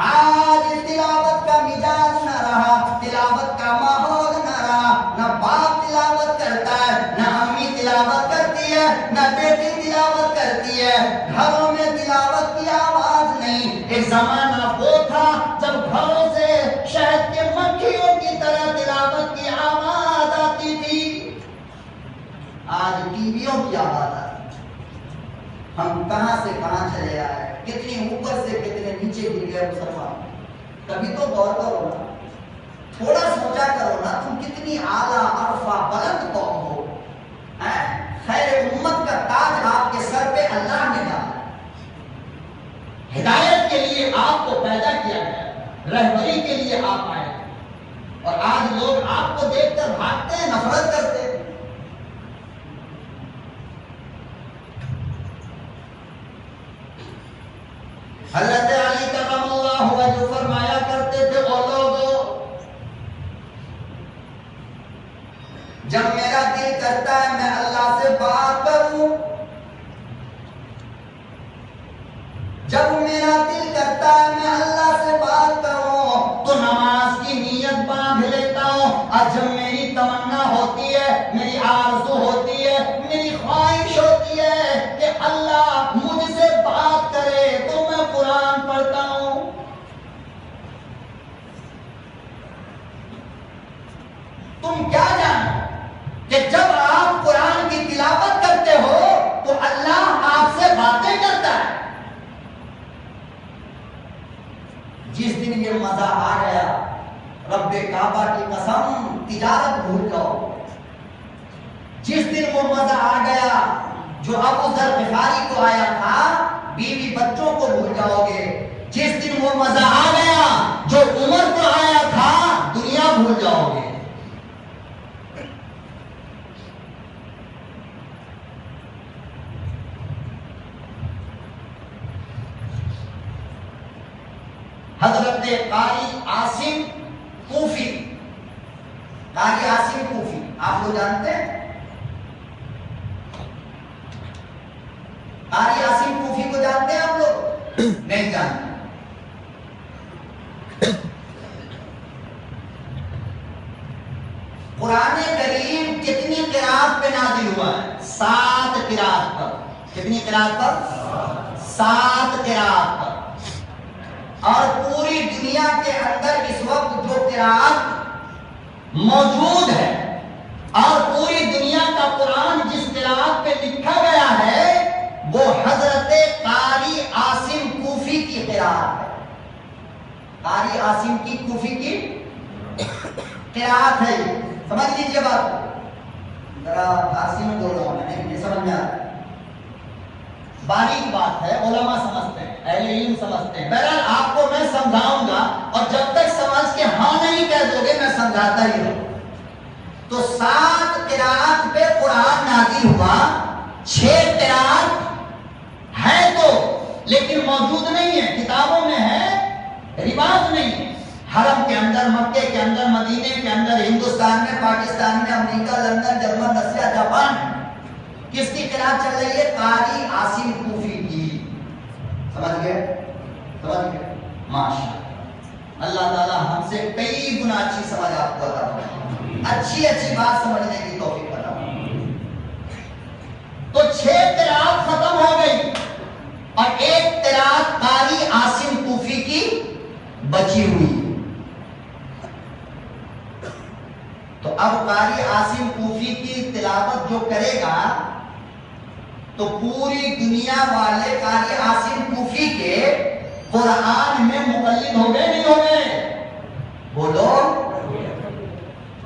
آج تلاوت کا مزاج نہ رہا، تلاوت کا ماحول نہ رہا، نہ باپ تلاوت کرتا ہے، نہ امی تلاوت کرتی ہے، نہ بیٹی تلاوت کرتی ہے، گھروں میں تلاوت کی آواز نہیں۔ ایک زمانہ وہ تھا جب گھروں سے شہد کے مکھیوں کی طرح تلاوت کی آواز آتی تھی، آج ٹی ویوں کی آواز آتی۔ ہم کہاں سے کہاں چلے آئے، کتنی اوپر سے کتنے نیچے گر گئے مسلمان۔ کبھی تو غور کرو نا، تھوڑا سوچا کرو نا، تم کتنی اعلیٰ عرفہ بلند قوم ہو، خیر امت کا تاج آپ کے سر پہ اللہ نے ڈالا، ہدایت کے لیے آپ کو پیدا کیا گیا، رہبری کے لیے آپ آئے، اور آج لوگ آپ کو دیکھ کر بھاگتے ہیں، نفرت کرتے ہیں۔ حضرت علی کرم اللہ وجہ فرمایا کرتے تھے او لوگو جب میرا دل کرتا ہے میں اللہ سے بات کروں، جب میرا دل کرتا ہے میں اللہ سے بات کروں تو نماز کی نیت باندھ لیتا ہوں، اور جب میری تمنا ہوتی ہے، میری آرزو ہوتی ہے، میری خواہش ہوتی ہے کہ اللہ مجھ سے بات کرے تو میں قرآن پڑھتا ہوں۔ تم کیا جانو کہ جب آپ قرآن کی تلاوت کرتے ہو تو اللہ آپ سے باتیں کرتا ہے۔ جس دن یہ مزہ آ گیا رب کعبہ کی قسم تجارت بھول جاؤ، جس دن وہ مزہ آ گیا جو ابو ذر غفاری کو آیا تھا بیوی بچوں کو بھول جاؤ گے، جس دن وہ مزہ آ گیا جو عمر کو آیا تھا حضرت قاری عاصم کوفی، قاری عاصم کوفی آپ لوگ جانتے ہیں؟ قاری عاصم کوفی کو جانتے ہیں آپ لوگ؟ نہیں جانتے۔ قرآن کریم کتنی قرات پہ نازل ہوا ہے؟ 7 قرات پر۔ کتنی قرات پر؟ 7 قرات پر۔ اور پوری دنیا کے اندر اس وقت جو قرات موجود ہے اور پوری دنیا کا قرآن جس قرات پہ لکھا گیا ہے وہ حضرت قاری عاصم کوفی کی قرات ہے۔ قاری عاصم کی کوفی کی قرات ہے۔ سمجھ لیجیے بات، ذرا فارسی میں بول رہا ہوں میں، نہیں سمجھ میں آ رہا، باریک بات ہے، علماء سمجھتے ہیں، اہل علم سمجھتے ہیں۔ بہرحال آپ کو میں سمجھاؤں گا اور جب تک سمجھ کے ہاں نہیں کہہ دو گے میں سمجھاتا ہی رہوں۔ تو 7 قرات پہ قرآن نازل ہوا، 6 قرات ہے تو لیکن موجود نہیں ہے، کتابوں میں ہے، رواج نہیں ہے۔ حرم کے اندر، مکے کے اندر، مدینے کے اندر، ہندوستان میں، پاکستان میں، امریکہ، لندن، جرمن، رسیا، جاپان، کس کی قرات چل رہی ہے؟ قاری عاصم کوفی کی۔ سمجھ گئے؟ سمجھ گئے؟ ماشاءاللہ، اللہ تعالی ہم سے کئی گنا اچھی سمجھ آپ کو عطا فرمائے، اچھی اچھی بات سمجھنے کی توفیق عطا فرمائے۔ تو 6 قرات ختم ہو گئی اور 1 قرات قاری عاصم کوفی کی بچی ہوئی۔ تو اب قاری عاصم کوفی کی تلاوت جو کرے گا تو پوری دنیا والے قاری عاصم کوفی کے قرآن میں مقلد ہو گئے نہیں ہو گئے؟ بولو،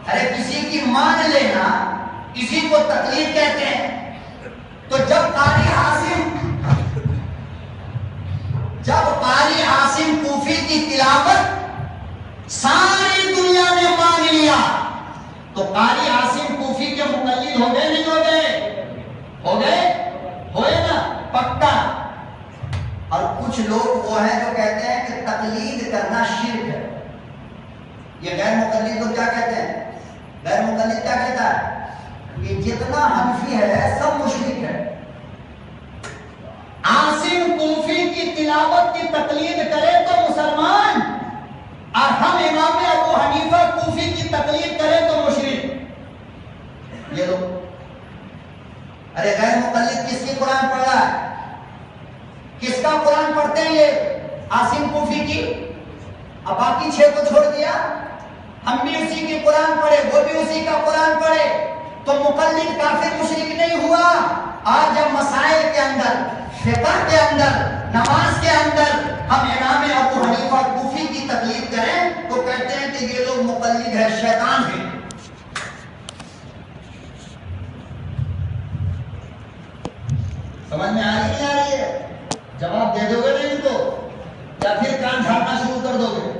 ارے کسی کی مان لینا کسی کو تقلید کہتے ہیں۔ تو جب قاری عاصم کوفی کی تلاوت ساری دنیا نے مان لیا تو قاری عاصم کوفی کے مقلد ہو گئے نہیں ہو گئے؟ ہو گئے، ہوئے نا، پکا۔ اور کچھ لوگ وہ ہیں جو کہتے ہیں کہ تقلید کرنا شرک ہے۔ یہ غیر مقلد لوگ کیا کہتے ہیں؟ غیر مقلد کیا کہتا ہے کہ جتنا حنفی ہے سب مشرک ہے۔ عاصم کوفی کی تلاوت کی تقلید کرے تو مسلمان، اور ہم امام ابو حنیفہ کوفی کی تقلید کریں تو مشرک۔ یہ لوگ، ارے غیر مقلد کس کی قرآن پڑھ رہا ہے؟ کس کا قرآن پڑھتے ہیں یہ؟ عاصم کوفی کی۔ اب باقی 6 کو چھوڑ دیا، ہم بھی اسی کی قرآن پڑھے، وہ بھی اسی کا قرآن پڑھے، تو مقلد کافر مشرک نہیں ہوا۔ آج جب مسائل کے اندر، فقہ کے اندر، نماز کے اندر ہم امام ابو حنیفہ کوفی کی تقلید کریں تو کہتے ہیں کہ یہ لوگ مقلد ہے، شیطان ہے۔ سمجھ میں آ رہی نہیں آ رہی ہے؟ جواب دے دو گے نہیں ان کو یا پھر کان جھاڑنا شروع کر دو گے؟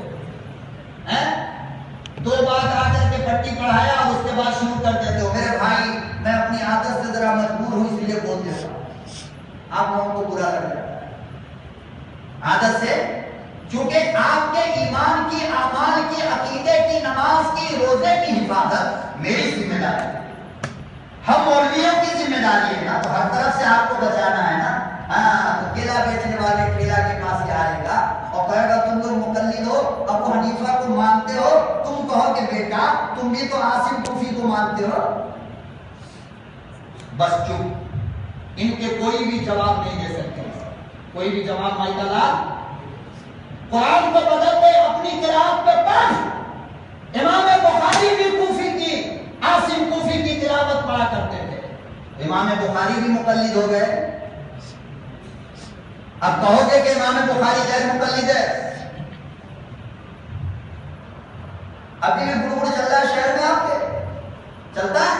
2 بار آ کر کے پٹی پڑھایا اور اس کے بعد شروع کر دیتے ہو۔ میرے بھائی میں اپنی عادت سے ذرا مجبور ہوں اس لیے بول دیتا ہوں، آپ لوگوں کو برا لگ رہا ہے عادت سے، کیونکہ آپ کے ایمان کی، اعمال کی، عقیدے کی، نماز کی، روزے کی حفاظت میری ذمہ داری ہے، ہم مولویوں کی ذمہ داری ہے نا، تو ہر طرف سے آپ کو بچانا ہے نا۔ ہاں، تو کیلا بیچنے والے کیلا کے پاس ہی آئے گا اور کہے گا تم لوگ مقلد ہو، ابو حنیفہ کو مانتے ہو، تم کہو کہ بیٹا تم بھی تو عاصم کوفی کو مانتے ہو۔ بس چپ، ان کے کوئی بھی جواب نہیں دے سکتے، کوئی بھی جواب مائی تعالیٰ۔ قرآن کو بدل دے، اپنی قرآت پہ پڑھ۔ امام بخاری بھی کوفی کی، عاصم کوفی کی تلاوت پڑھا کرتے تھے، امام بخاری بھی مقلد ہو گئے۔ اب کہو گے کہ امام بخاری غیر مقلد ہے؟ ابھی بھی گڑگڑ چل رہا ہے شہر میں آپ کے؟ چلتا ہے؟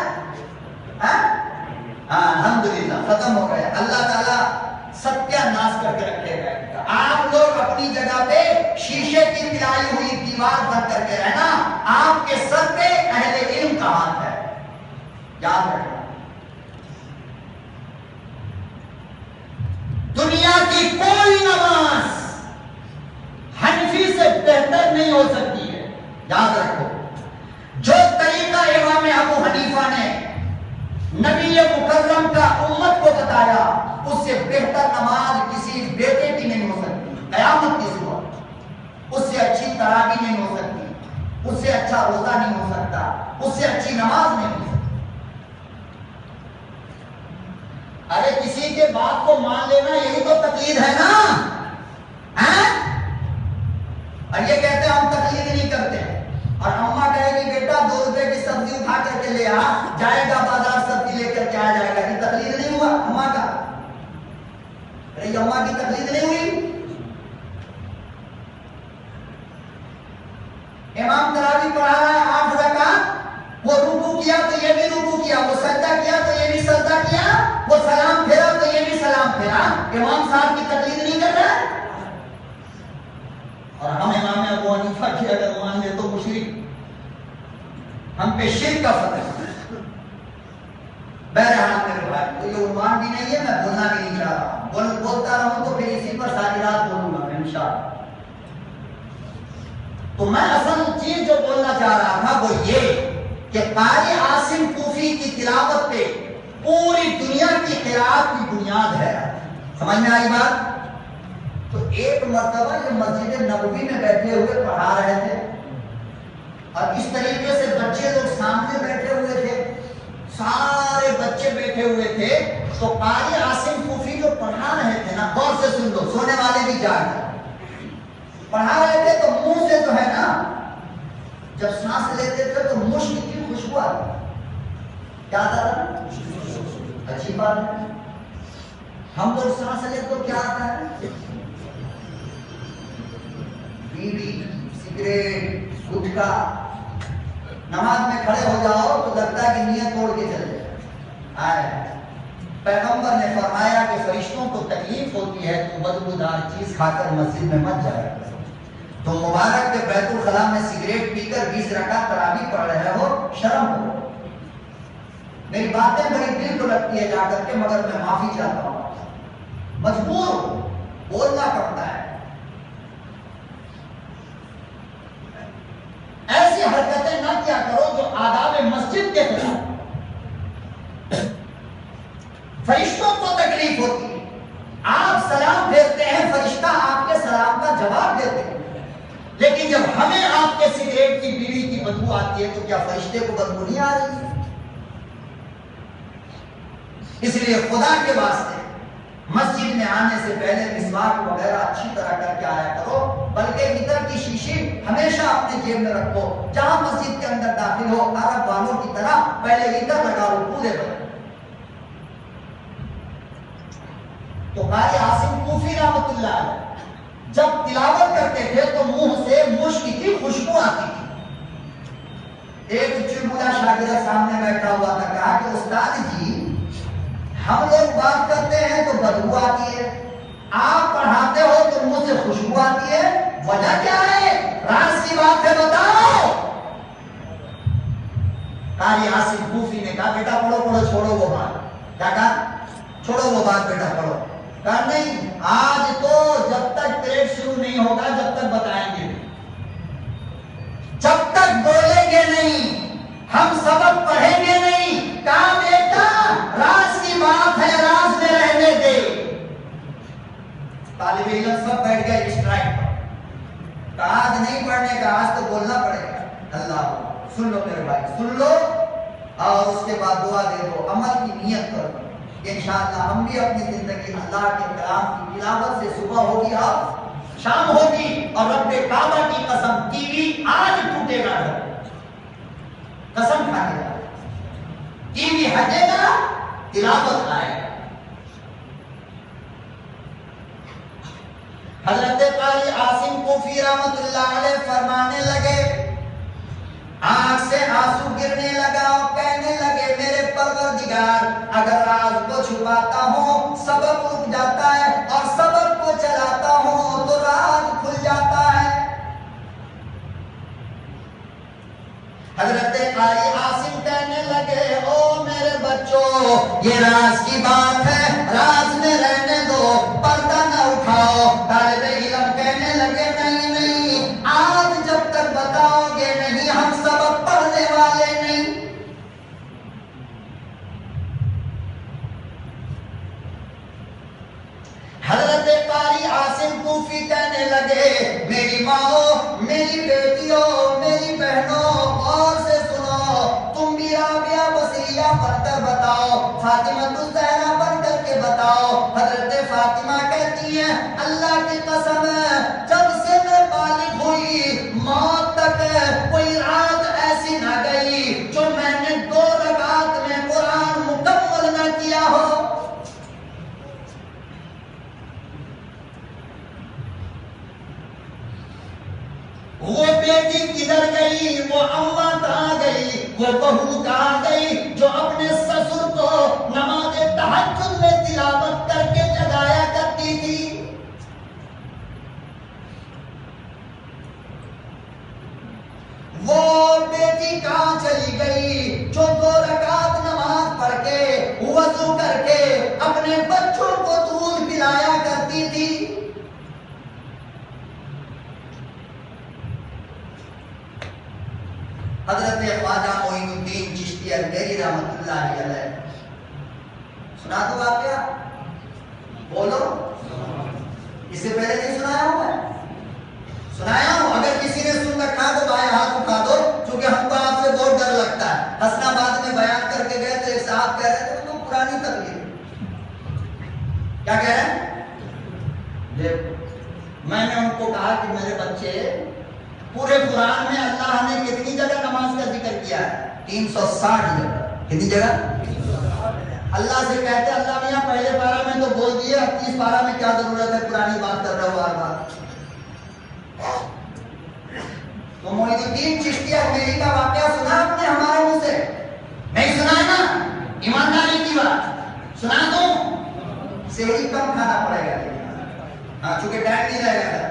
ہاں الحمدللہ ختم ہو گیا، اللہ تعالیٰ ستیہ ناش کر کے رکھے گا۔ آپ لوگ اپنی جگہ پہ شیشے کی پلائی ہوئی دیوار بن کر کے رہنا، آپ کے سر پہ اہل علم کا ہاتھ ہے، یاد رکھنا۔ دنیا کی کوئی نماز حنفی سے بہتر اس سے بہتر نماز کسی بیٹے کی نہیں ہو سکتی قیامت کی صبح، اس سے اچھی تراویح نہیں ہو سکتی، اس سے اچھا روزہ نہیں ہو سکتا، اس سے اچھی نماز نہیں ہو سکتی۔ ارے کسی کے بات کو مان لینا یہی تو تقلید ہے نا، اور یہ کہتے ہیں ہم تقلید نہیں کرتے، اور اماں کہے گی بیٹا 2 روپے کی سبزی اٹھا کر کے لے آ، جائے گا بازار سبزی لے کر کے آ جائے گا، یہ تقلید نہیں ہوا اماں کا؟ ارے یہ اماں کی تقلید نہیں ہوئی؟ امام تراویح پڑھا رہا ہے 8 رکعت، وہ رکوع کیا تو یہ بھی رکوع کیا، وہ سجدہ کیا تو یہ بھی سجدہ کیا، وہ سلام پھیرا تو یہ بھی سلام پھیرا، امام صاحب کی تقلید نہیں کر رہا ہے؟ اور ہم امام ابو حنیفہ کی اگر مان لے تو مشرک، ہم پہ شرک کا فتح ہے۔ بہرحال میرے بھائی تو یہ عنوان بھی نہیں ہے، میں بولنا بھی نہیں چاہ رہا، بولتا رہوں تو پھر اسی پر ساری رات بولوں گا انشاءاللہ۔ تو میں اصل چیز جو بولنا چاہ رہا تھا وہ یہ کہ قاری عاصم کوفی کی تلاوت پہ پوری دنیا کی قرات کی بنیاد ہے۔ سمجھ میں آئی بات؟ تو ایک مرتبہ یہ مسجد نبوی میں بیٹھے ہوئے پڑھا رہے تھے، اور اس طریقے سے بچے لوگ سامنے بیٹھے ہوئے تھے، سارے بچے بیٹھے ہوئے تھے، تو قاری عاصم کوفی جو پڑھا رہے تھے نا، غور سے سن لو، سونے والے بھی جاگ گئے، پڑھا رہے تھے تو منہ سے جو ہے نا جب سانس لیتے تھے تو مشک کی خوشبو آتی، کیا آتا تھا؟ اچھی بات ہے، ہم لوگ سانس لیتے تو کیا آتا ہے؟ بیڑی، سگریٹ، گٹکا۔ نماز میں کھڑے ہو جاؤ تو لگتا ہے کہ نیت توڑ کے چلے جائے۔ پیغمبر نے فرمایا کہ فرشتوں کو تکلیف ہوتی ہے تو بدبودار چیز کھا کر مسجد میں مت جایا کرو۔ تو مبارک کے بیت الخلاء میں سگریٹ پی کر 20 رکعت تراویح پڑھ رہے ہو، شرم کرو۔ میری باتیں بڑی دل کو لگتی ہے جا کر کے، مگر میں معافی چاہتا ہوں، مجبور ہوں، بولنا پڑتا ہے۔ ایسی حرکتیں نہ کیا کرو جو آداب مسجد کے خلاف۔ فرشتوں کو تکلیف ہوتی ہے، آپ سلام پھیرتے ہیں، فرشتہ آپ کے سلام کا جواب دیتے ہیں، لیکن جب ہمیں آپ کے سگریٹ کی بیڑی کی بدبو آتی ہے تو کیا فرشتے کو بدبو نہیں آ رہی ہے؟ اس لیے خدا کے واسطے مسجد میں آنے سے پہلے مسواک وغیرہ اچھی طرح کر کے آیا کرو، بلکہ عطر کی شیشی ہمیشہ اپنے جیب میں رکھو، جہاں مسجد کے اندر داخل ہو عرب والوں کی طرح پہلے عطر لگا لو پورے بدن۔ تو قاری عاصم کوفی رحمۃ اللہ علیہ جب تلاوت کرتے تھے تو منہ سے مشک کی خوشبو آتی تھی۔ ایک چلبلا شاگرد سامنے بیٹھا ہوا تھا، کہا کہ استاد جی ہم لوگ بات کرتے ہیں تو بدبو آتی ہے، آپ پڑھاتے ہو تو منہ سے خوشبو آتی ہے، وجہ کیا ہے؟ راز کی بات ہے بتاؤ۔ قاری عاصم کوفی نے کہا بیٹا پڑھو پڑھو، چھوڑو وہ بات۔ کیا کہا؟ چھوڑو وہ بات بیٹا، پڑھو۔ کہا نہیں، آج تو جب تک پیریڈ شروع نہیں ہوگا جب تک بتائیں گے، جب تک بولیں گے نہیں، ہم سبق پڑھیں گے نہیں۔ کہا بیٹا راز کی بات ہے، راز میں رہنے دے۔ طالب علم سب بیٹھ گئے اسٹرائک پر، کہا آج نہیں پڑھنے کا، آج تو بولنا پڑے گا۔ اللہ سن لو میرے بھائی، سن لو، اور اس کے بعد دعا دے دو، عمل کی نیت کرو۔ انشاءاللہ ہم بھی اپنی زندگی اللہ کے کلام کی تلاوت سے صبح ہوگی اور شام ہوگی، اور رب کعبہ کی قسم ٹی وی آج ٹوٹے گا، قسم کھانے گا، ٹی وی ہٹے گا، تلاوت آئے گا۔ حضرت قاری عاصم کوفی رحمۃ اللہ علیہ فرمانے لگے، آنکھ سے آنسو گرنے لگا اور کہنے لگے میرے پروردگار اگر راز کو چھپاتا ہوں سبق رک جاتا ہے، اور سبق کو چلاتا ہوں تو راز کھل جاتا ہے۔ حضرت قاری عاصم کہنے لگے او میرے بچوں یہ راز کی بات ہے، راز میں رہنے دو، پردہ نہ اٹھاؤ۔ طالب علم کہنے لگے نہیں نہیں، آج جب تک بتاؤ گے نہیں ہم سبق پڑھنے والے نہیں۔ صوفی کہنے لگے میری ماں میری بیٹیوں میری بہنوں غور سے سنو تم بھی رابعہ بصریہ پڑھ کر بتاؤ فاطمہ الزہرا پڑھ کر کے بتاؤ حضرت فاطمہ کہتی ہیں اللہ کی قسم ہے جب سے میں بالغ ہوئی موت تک کوئی رات ایسی نہ گئی جو میں نے 2 رکعت میں قرآن مکمل نہ کیا ہو. وہ بیٹی کدھر گئی وہ اماں کہاں گئی وہ بہو کہاں گئی جو اپنے سسر کو نماز تہجد میں تلاوت کر کے جگایا کرتی تھی. وہ بیٹی کہاں چلی گئی جو 2 رکعت نماز پڑھ کے وضو کر کے اپنے بچوں کو دودھ پلایا کرتی تھی. حضرت خواجہ معین الدین چشتی الگری رحمۃ اللہ علیہ سنا دو آپ کیا بولو اس سے پہلے نہیں سنایا ہوں میں سنایا ہوں. اگر کسی نے سن رکھا تو بائیں ہاتھ اٹھا دو کیونکہ ہم کو آپ سے بہت ڈر لگتا ہے. حسن آباد میں بیان کر کے گئے تو ایک صاحب کہہ رہے تھے تو پرانی تقریر کیا کہہ رہے ہیں دیکھو میں نے ان کو کہا کہ میرے بچے پورے قرآن میں اللہ نے کتنی جگہ نماز کا ذکر کیا ہے 360 جگہ. کتنی جگہ اللہ سے کہتے اللہ میاں پہلے پارہ میں تو بول دیے 38 پارہ میں کیا ضرورت ہے پرانی بات کر رہے ہو بار بار. تو معین الدین چشتی اجمیری کا واقعہ سنا آپ نے ہمارے منہ سے نہیں سنا ہے نا ایمانداری کی بات سنا دوں سہری کم کھانا پڑے گا ہاں چونکہ ٹائم نہیں رہے گا.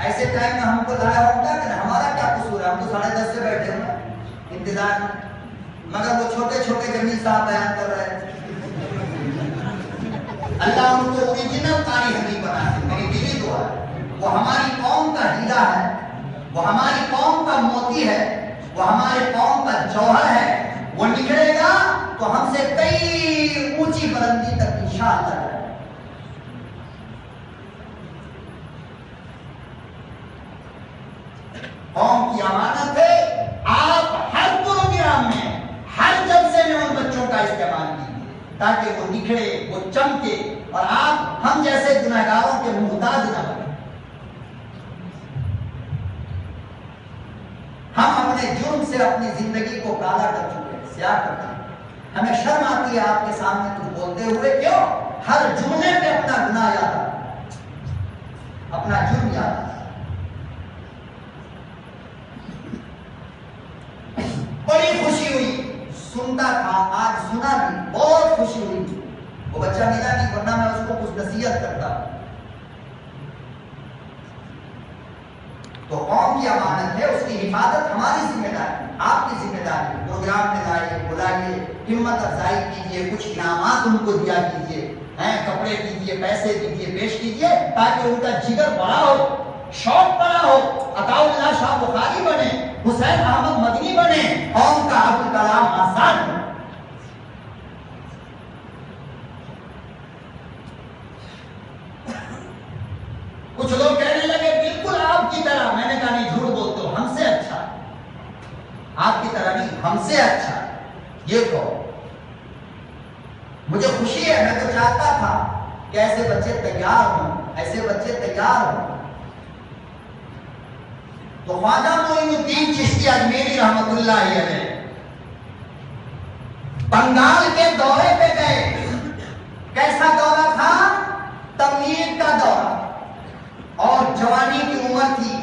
ایسے ٹائم میں ہم کو لایا ہوتا ہے کہ ہمارا کیا قصور ہے ہم تو 10:30 سے بیٹھے ہیں انتظار میں مگر وہ چھوٹے چھوٹے جمیل صاحب بیان کر رہے ہیں. اللہ ان کو اوریجنل قاری حدیث بنا دے. میری دلی دعا ہے وہ ہماری قوم کا ہیرا ہے وہ ہماری قوم کا موتی ہے وہ ہمارے قوم کا جوہر ہے. وہ نکلے گا تو ہم سے کئی اونچی بلندی تک انشاءاللہ جائے. قوم کی امانت ہے. آپ ہر پروگرام میں ہر جلسے میں ان بچوں کا استعمال کیجیے تاکہ وہ نکھرے وہ چمکے اور آپ ہم جیسے گنہگاروں کے محتاج نہ بنیں. ہم اپنے جرم سے اپنی زندگی کو کالا کر چکے ہیں سیاہ کر چکے ہیں. ہمیں شرم آتی ہے آپ کے سامنے کچھ بولتے ہوئے کیوں ہر جملے پہ اپنا گناہ یاد آتا اپنا جرم یاد آتا. بڑی خوشی ہوئی سنتا تھا آج سنا بھی بہت خوشی ہوئی. وہ بچہ ملا نہیں ورنہ میں اس کو کچھ نصیحت کرتا. تو قوم کی امانت ہے اس کی حفاظت ہماری ذمہ داری آپ کی ذمہ داری. پروگرام میں لائیے بلائیے ہمت افزائی کیجیے کچھ انعامات ان کو دیا کیجیے کپڑے دیجیے پیسے دیجیے پیش کیجیے تاکہ ان کا جگر بڑا ہو شوق بڑا ہو. عطاء اللہ شاہ بخاری بنے حسین احمد مدنی بنے قوم کا ابوالکلام آزاد بنے. کچھ لوگ کہنے لگے بالکل آپ کی طرح. میں نے کہا نہیں جھوٹ بولتے ہو ہم سے اچھا آپ کی طرح نہیں ہم سے اچھا. یہ کہو مجھے خوشی ہے میں تو چاہتا تھا کہ ایسے بچے تیار ہوں ایسے بچے تیار ہوں. تو خواجہ معین الدین چشتی اجمیری رحمۃ اللہ علیہ بنگال کے دورے پہ گئے. کیسا دورہ تھا تبلیغ کا دورہ اور جوانی کی عمر تھی.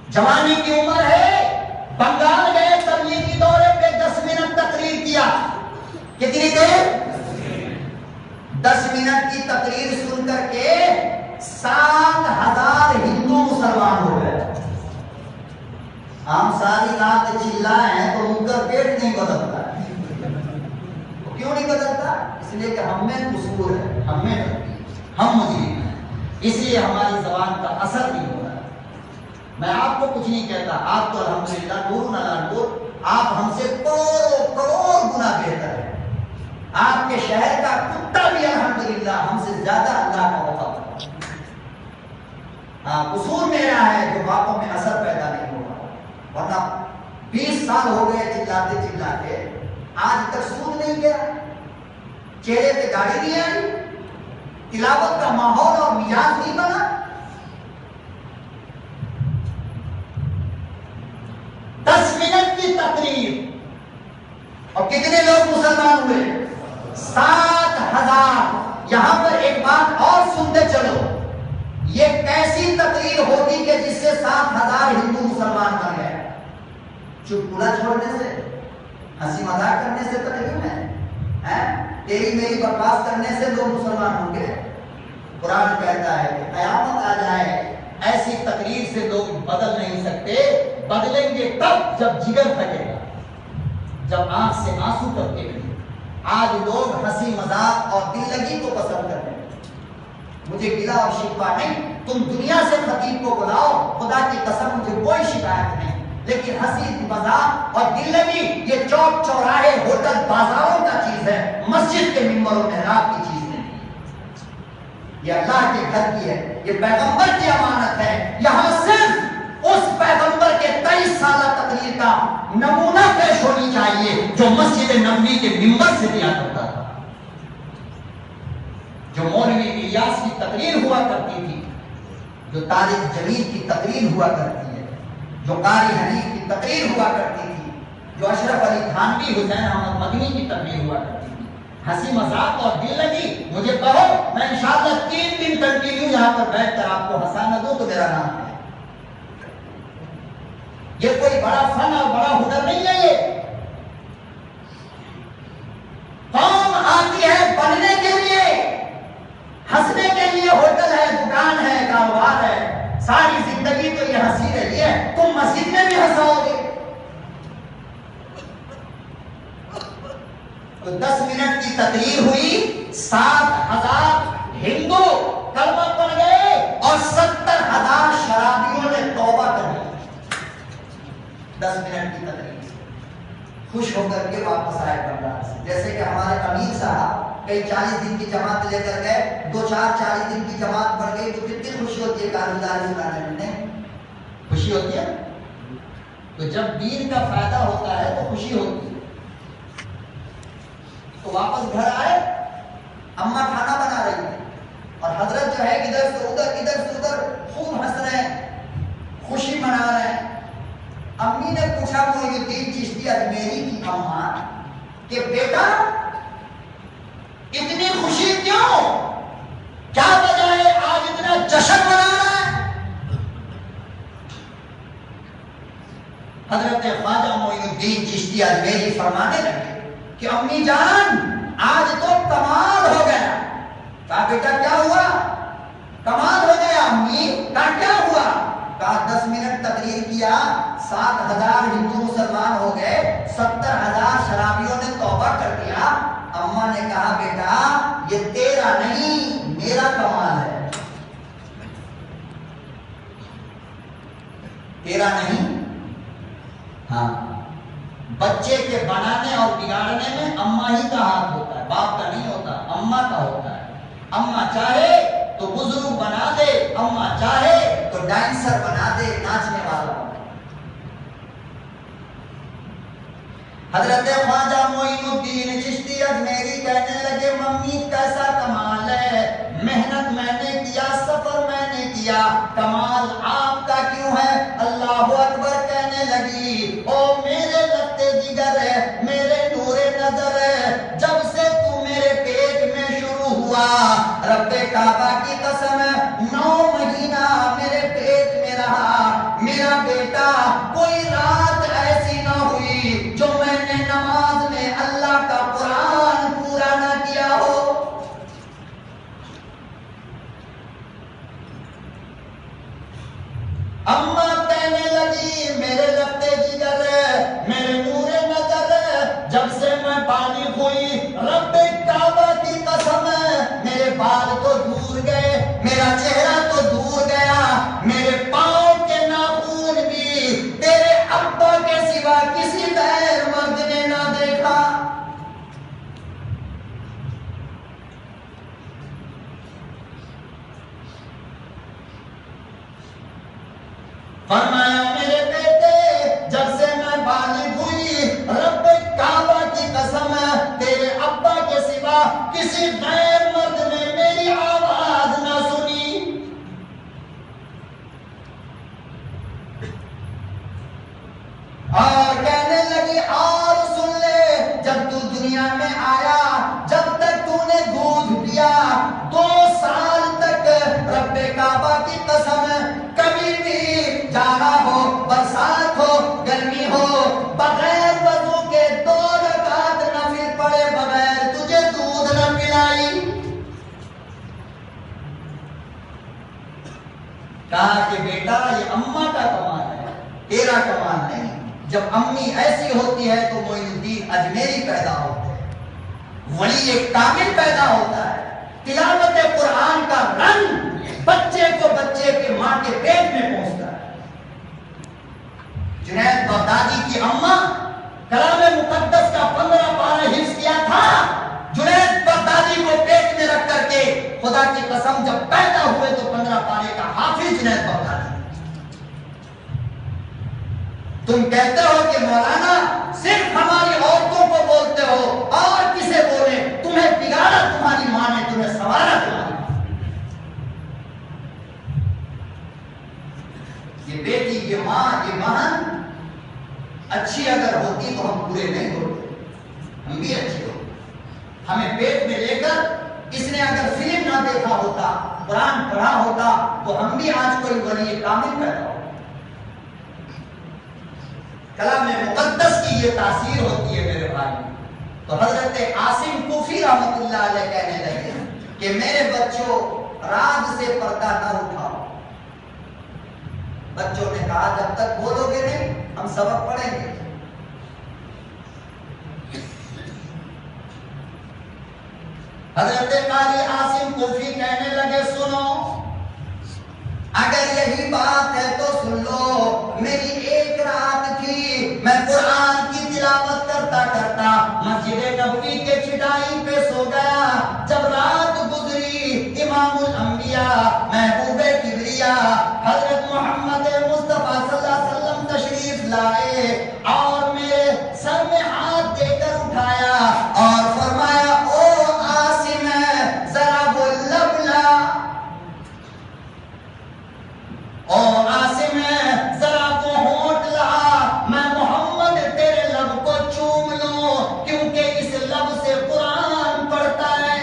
جوانی کی عمر ہے بنگال گئے تبلیغی دورے پہ 10 منٹ تقریر کیا. کتنی دیر 10 منٹ کی تقریر سن کر کے 7,000 ہندو مسلمان ہو گئے. ہم ساری رات چلائے ہیں تو ان کا پیٹ نہیں بدلتا. کیوں نہیں بدلتا؟ اس لیے کہ ہم میں قصور ہے ہم میں ہم مجرم ہیں اس لیے ہماری زبان کا اثر نہیں ہو رہا. میں آپ کو کچھ نہیں کہتا آپ تو الحمدللہ نور نلا نور آپ ہم سے کروڑوں گنا بہتر ہے. آپ کے شہر کا کتا بھی الحمدللہ ہم سے زیادہ اللہ کا وفا کرتا ہے۔ ہاں قصور میرا ہے جو باتوں میں اثر پیدا نہیں ہوگا، ورنہ 20 سال ہو گئے چلاتے چلاتے آج تک سود نہیں گیا، چہرے پہ داڑھی نہیں آئی، تلاوت کا ماحول اور مزاج نہیں بنا۔ 10 منٹ کی تقریر اور کتنے لوگ مسلمان ہوئے؟ 7,000۔ یہاں پر ایک بات اور سنتے چلو، یہ کیسی تقریر ہوگی کہ جس سے 7,000 ہندو مسلمان بن گئے؟ چٹکلا چھوڑنے سے، ہنسی مذاق کرنے سے تقریر ہے؟ تیری میری بکواس کرنے سے لوگ مسلمان ہوں گے؟ قرآن کہتا ہے کہ قیامت آ جائے ایسی تقریر سے لوگ بدل نہیں سکتے، بدلیں گے تب جب جگر پھٹے گا، جب آنکھ سے آنسو ٹپکے گا۔ آج لوگ ہنسی مذاق اور دل لگی کو پسند کرتے ہیں۔ مجھے گلا اور شکوہ نہیں، تم دنیا سے خطیب کو بلاؤ، خدا کی قسم مجھے کوئی شکایت نہیں، لیکن ہنسی مذاق اور دل لگی یہ چوک چوراہے ہوٹل بازاروں کا چیز ہے، مسجد کے ممبر و محراب کی چیز نہیں، یہ اللہ کے گھر کی ہے، یہ پیغمبر کی امانت ہے۔ یہاں صرف اس پیغمبر کے 23 سالہ تقریر کا نمونہ پیش ہونی چاہیے جو مسجد نبوی کے ممبر سے دیا کرتا تھا، جو مولوی الیاس کی تقریر ہوا کرتی تھی، جو طارق جمیل کی تقریر ہوا کرتی ہے، جو قاری حنیف کی تقریر ہوا کرتی تھی، جو اشرف علی تھانوی حسین احمد مدنی کی تقریر ہوا کرتی تھی۔ ہنسی مذاق اور دل لگی مجھے کہو، میں انشاءاللہ 3 دن کنٹینیو یہاں پر بیٹھ کر آپ کو ہنسانا دوں تو میرا نام ہے۔ یہ کوئی بڑا فن اور بڑا ہنر نہیں ہے، یہ قوم آتی ہے بننے کے لیے، ہنسنے کے لیے ہوٹل ہے، دکان ہے، کاروبار ہے، ساری زندگی تو یہ ہنسی رہی ہے، تم مسجد میں بھی ہنساؤ گے۔ تو 10 منٹ کی تقریر ہوئی، 7,000 ہندو کلمہ پڑھ گئے اور 70,000 شرابیوں نے توبہ کر لی۔ 10 منٹ کی تقریر خوش ہو کر کے واپس آئے بنگال سے، جیسے کہ ہمارے امیر صاحب کئی 40 دن کی جماعت لے کر گئے، 40 دن کی جماعت بڑھ گئی تو کتنی خوشی ہوتی ہے کارگزاری سنانے میں؟ خوشی ہوتی ہے۔ تو جب دین کا فائدہ ہوتا ہے تو خوشی ہوتی ہے۔ تو واپس گھر آئے، اماں کھانا بنا رہی ہے اور حضرت جو ہے ادھر سے ادھر خوب ہنس رہے ہیں، خوشی منا رہے ہیں۔ امی نے پوچھا معین الدین چشتی اجمیری کی اماں کہ بیٹا اتنی خوشی کیوں، کیا وجہ ہے آج اتنا جشن منا رہا ہے؟ حضرت خواجہ معین الدین چشتی اجمیری فرمانے لگے کہ امی جان آج تو کمال ہو گیا۔ کہا بیٹا کیا ہوا؟ کمال ہو گیا امی۔ کہا کیا ہوا؟ کہا 10 منٹ تقریر کیا، 7,000 ہندو مسلمان ہو گئے، 70,000 شرابیوں نے توبہ کر دیا۔ اماں نے کہا بیٹا یہ تیرا نہیں میرا کمال ہے، تیرا نہیں۔ ہاں بچے کے بنانے اور بگاڑنے میں اماں ہی کا ہاتھ ہوتا ہے، باپ کا نہیں ہوتا، اماں کا ہوتا ہے۔ اماں چاہے تو بزرگ بنا دے، اماں چاہے تو ڈانسر بنا دے، ناچنے والا بنا دے۔ حضرت خواجہ معین الدین چشتی اجمیری کہنے لگے ممی کیسا کمال ہے، محنت میں نے کیا، سفر میں نے کیا، کمال آپ کا کیوں ہے؟ اللہ اکبر کہنے لگی، او میرے لگتے جگر ہے، میرے نور نظر ہے، جب سے تو میرے پیٹ میں شروع ہوا، رب کعبہ کی قسم 9 مہینہ میرے پیٹ میں رہا میرا بیٹا، کوئی رات ایسی نہ ہوئی جو میں نے نماز میں اللہ کا قرآن فرمایا میرے بیٹے جب سے میں بالغ ہوئی رب کعبہ کی قسم تیرے ابا کے سوا کسی غیر مرد نے میری آواز نہ سنی. اور کہنے لگی اور سن لے جب تو دنیا میں آیا جب تک تو نے دودھ پیا 2 سال تک رب کعبہ کی قسم کبھی بھی جانا ہو برسات ہو گرمی ہو بغیر وضو کے 2 رکعت نفل پڑے بغیر تجھے دودھ نہ پلائی. کہا کہ بیٹا یہ اماں کا کمال ہے تیرا کمال نہیں. جب امی ایسی ہوتی ہے تو معین الدین اجمیری پیدا ہوتے ہیں ولی کامل پیدا ہوتا ہے. تلاوت قرآن کا رنگ بچے کو بچے کے ماں کے پیٹ میں پہنچتا ہے. جنید بغدادی کی اماں کلام مقدس کا 15 پارہ حفظ کیا تھا. جنید بغدادی کو پیٹ میں رکھ کر کے خدا کی قسم جب پیدا ہوئے تو 15 پارے کا حافظ جنید بغدادی. تم کہتے ہو کہ مولانا صرف ہماری عورتوں کو بولتے ہو اور کسے بولے تمہیں بگاڑا تمہاری ماں نے تمہیں سنوارا تمہاری ماں. یہ بیٹی یہ ماں یہ بہن اچھی اگر ہوتی تو ہم برے نہیں ہوتے ہم بھی اچھے ہوتے. ہمیں پیٹ میں لے کر اس نے اگر فلم نہ دیکھا ہوتا قرآن پڑھا ہوتا تو ہم بھی آج کوئی ولی کامل پیدا ہوتا. کلام مقدس کی یہ تاثیر ہوتی ہے میرے بھائی. تو حضرت عاصم کوفی رحمت اللہ علیہ کہنے لگے کہ میرے بچوں رات سے پردہ نہ اٹھاؤ. بچوں نے کہا جب تک بولو گے نہیں ہم سبق پڑھیں گے. حضرت قاری عاصم کوفی کہنے لگے سنو اگر یہی بات ہے تو سن لو. میری ایک رات تھی میں قرآن کی تلاوت کرتا کرتا مسجد نبوی کے چٹائی پہ سو گیا. جب رات گزری امام الانبیاء محبوب کبریا حضرت محمد مصطفیٰ صلی اللہ علیہ وسلم تشریف لائے اور میرے سر میں ہاتھ دے کر اٹھایا اور فرمایا او عاصم ذرا وہ لب لا. او عاصم ذرا وہ ہونٹ لا میں محمد تیرے لب کو چوم لوں کیونکہ اس لب سے قرآن پڑھتا ہے.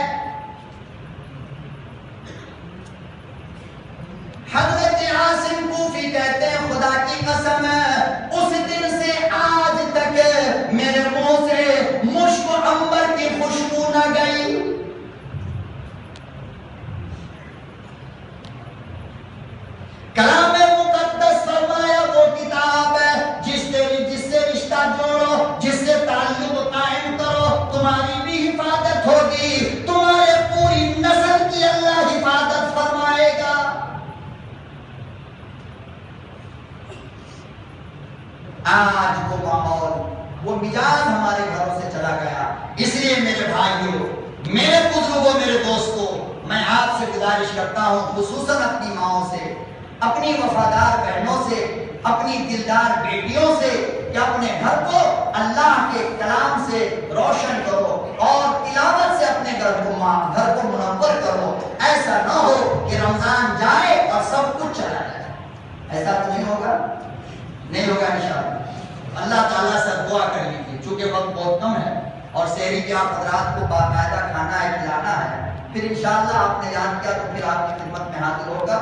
حضرت عاصم کوفی کہتے ہیں خدا کی قسم اس دن سے آج تک میرے منہ سے مشک و عنبر کی خوشبو نہ گئی. کلام مقدس فرمایا وہ کتاب ہے جس سے رشتہ جوڑو جس سے تعلق قائم کرو تمہاری بھی حفاظت ہوگی تمہارے پوری نسل کی اللہ حفاظت فرمائے گا. آج وہ ماحول وہ مزاج ہمارے گھروں سے چلا گیا. اس لیے میرے بھائیوں میرے بزرگوں میرے دوستوں میں آپ سے گزارش کرتا ہوں خصوصاً اپنی ماؤں سے اپنی وفادار بہنوں سے اپنی دلدار بیٹیوں سے کہ اپنے گھر کو اللہ کے کلام سے روشن کرو اور تلاوت سے اپنے گھر کو منور کرو. ایسا نہ ہو کہ رمضان جائے اور سب کچھ چلا جائے. ایسا تو نہیں ہوگا انشاءاللہ. اللہ تعالیٰ سے دعا کر لیجیے چونکہ وقت بہت کم ہے اور سحری کے آپ حضرات کو باقاعدہ کھانا ہے کھلانا ہے. پھر انشاءاللہ آپ نے یاد کیا تو پھر آپ کی خدمت میں حاضر ہوگا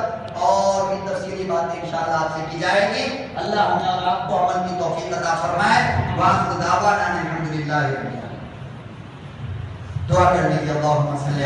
اور بھی تفصیلی باتیں انشاءاللہ آپ سے کی جائے گی. اللہ ہمیں اور آپ کو عمل کی توفیق عطا فرمائے. وآخر دعوانا الحمدللہ. دعا کرنے کی اللہم صلی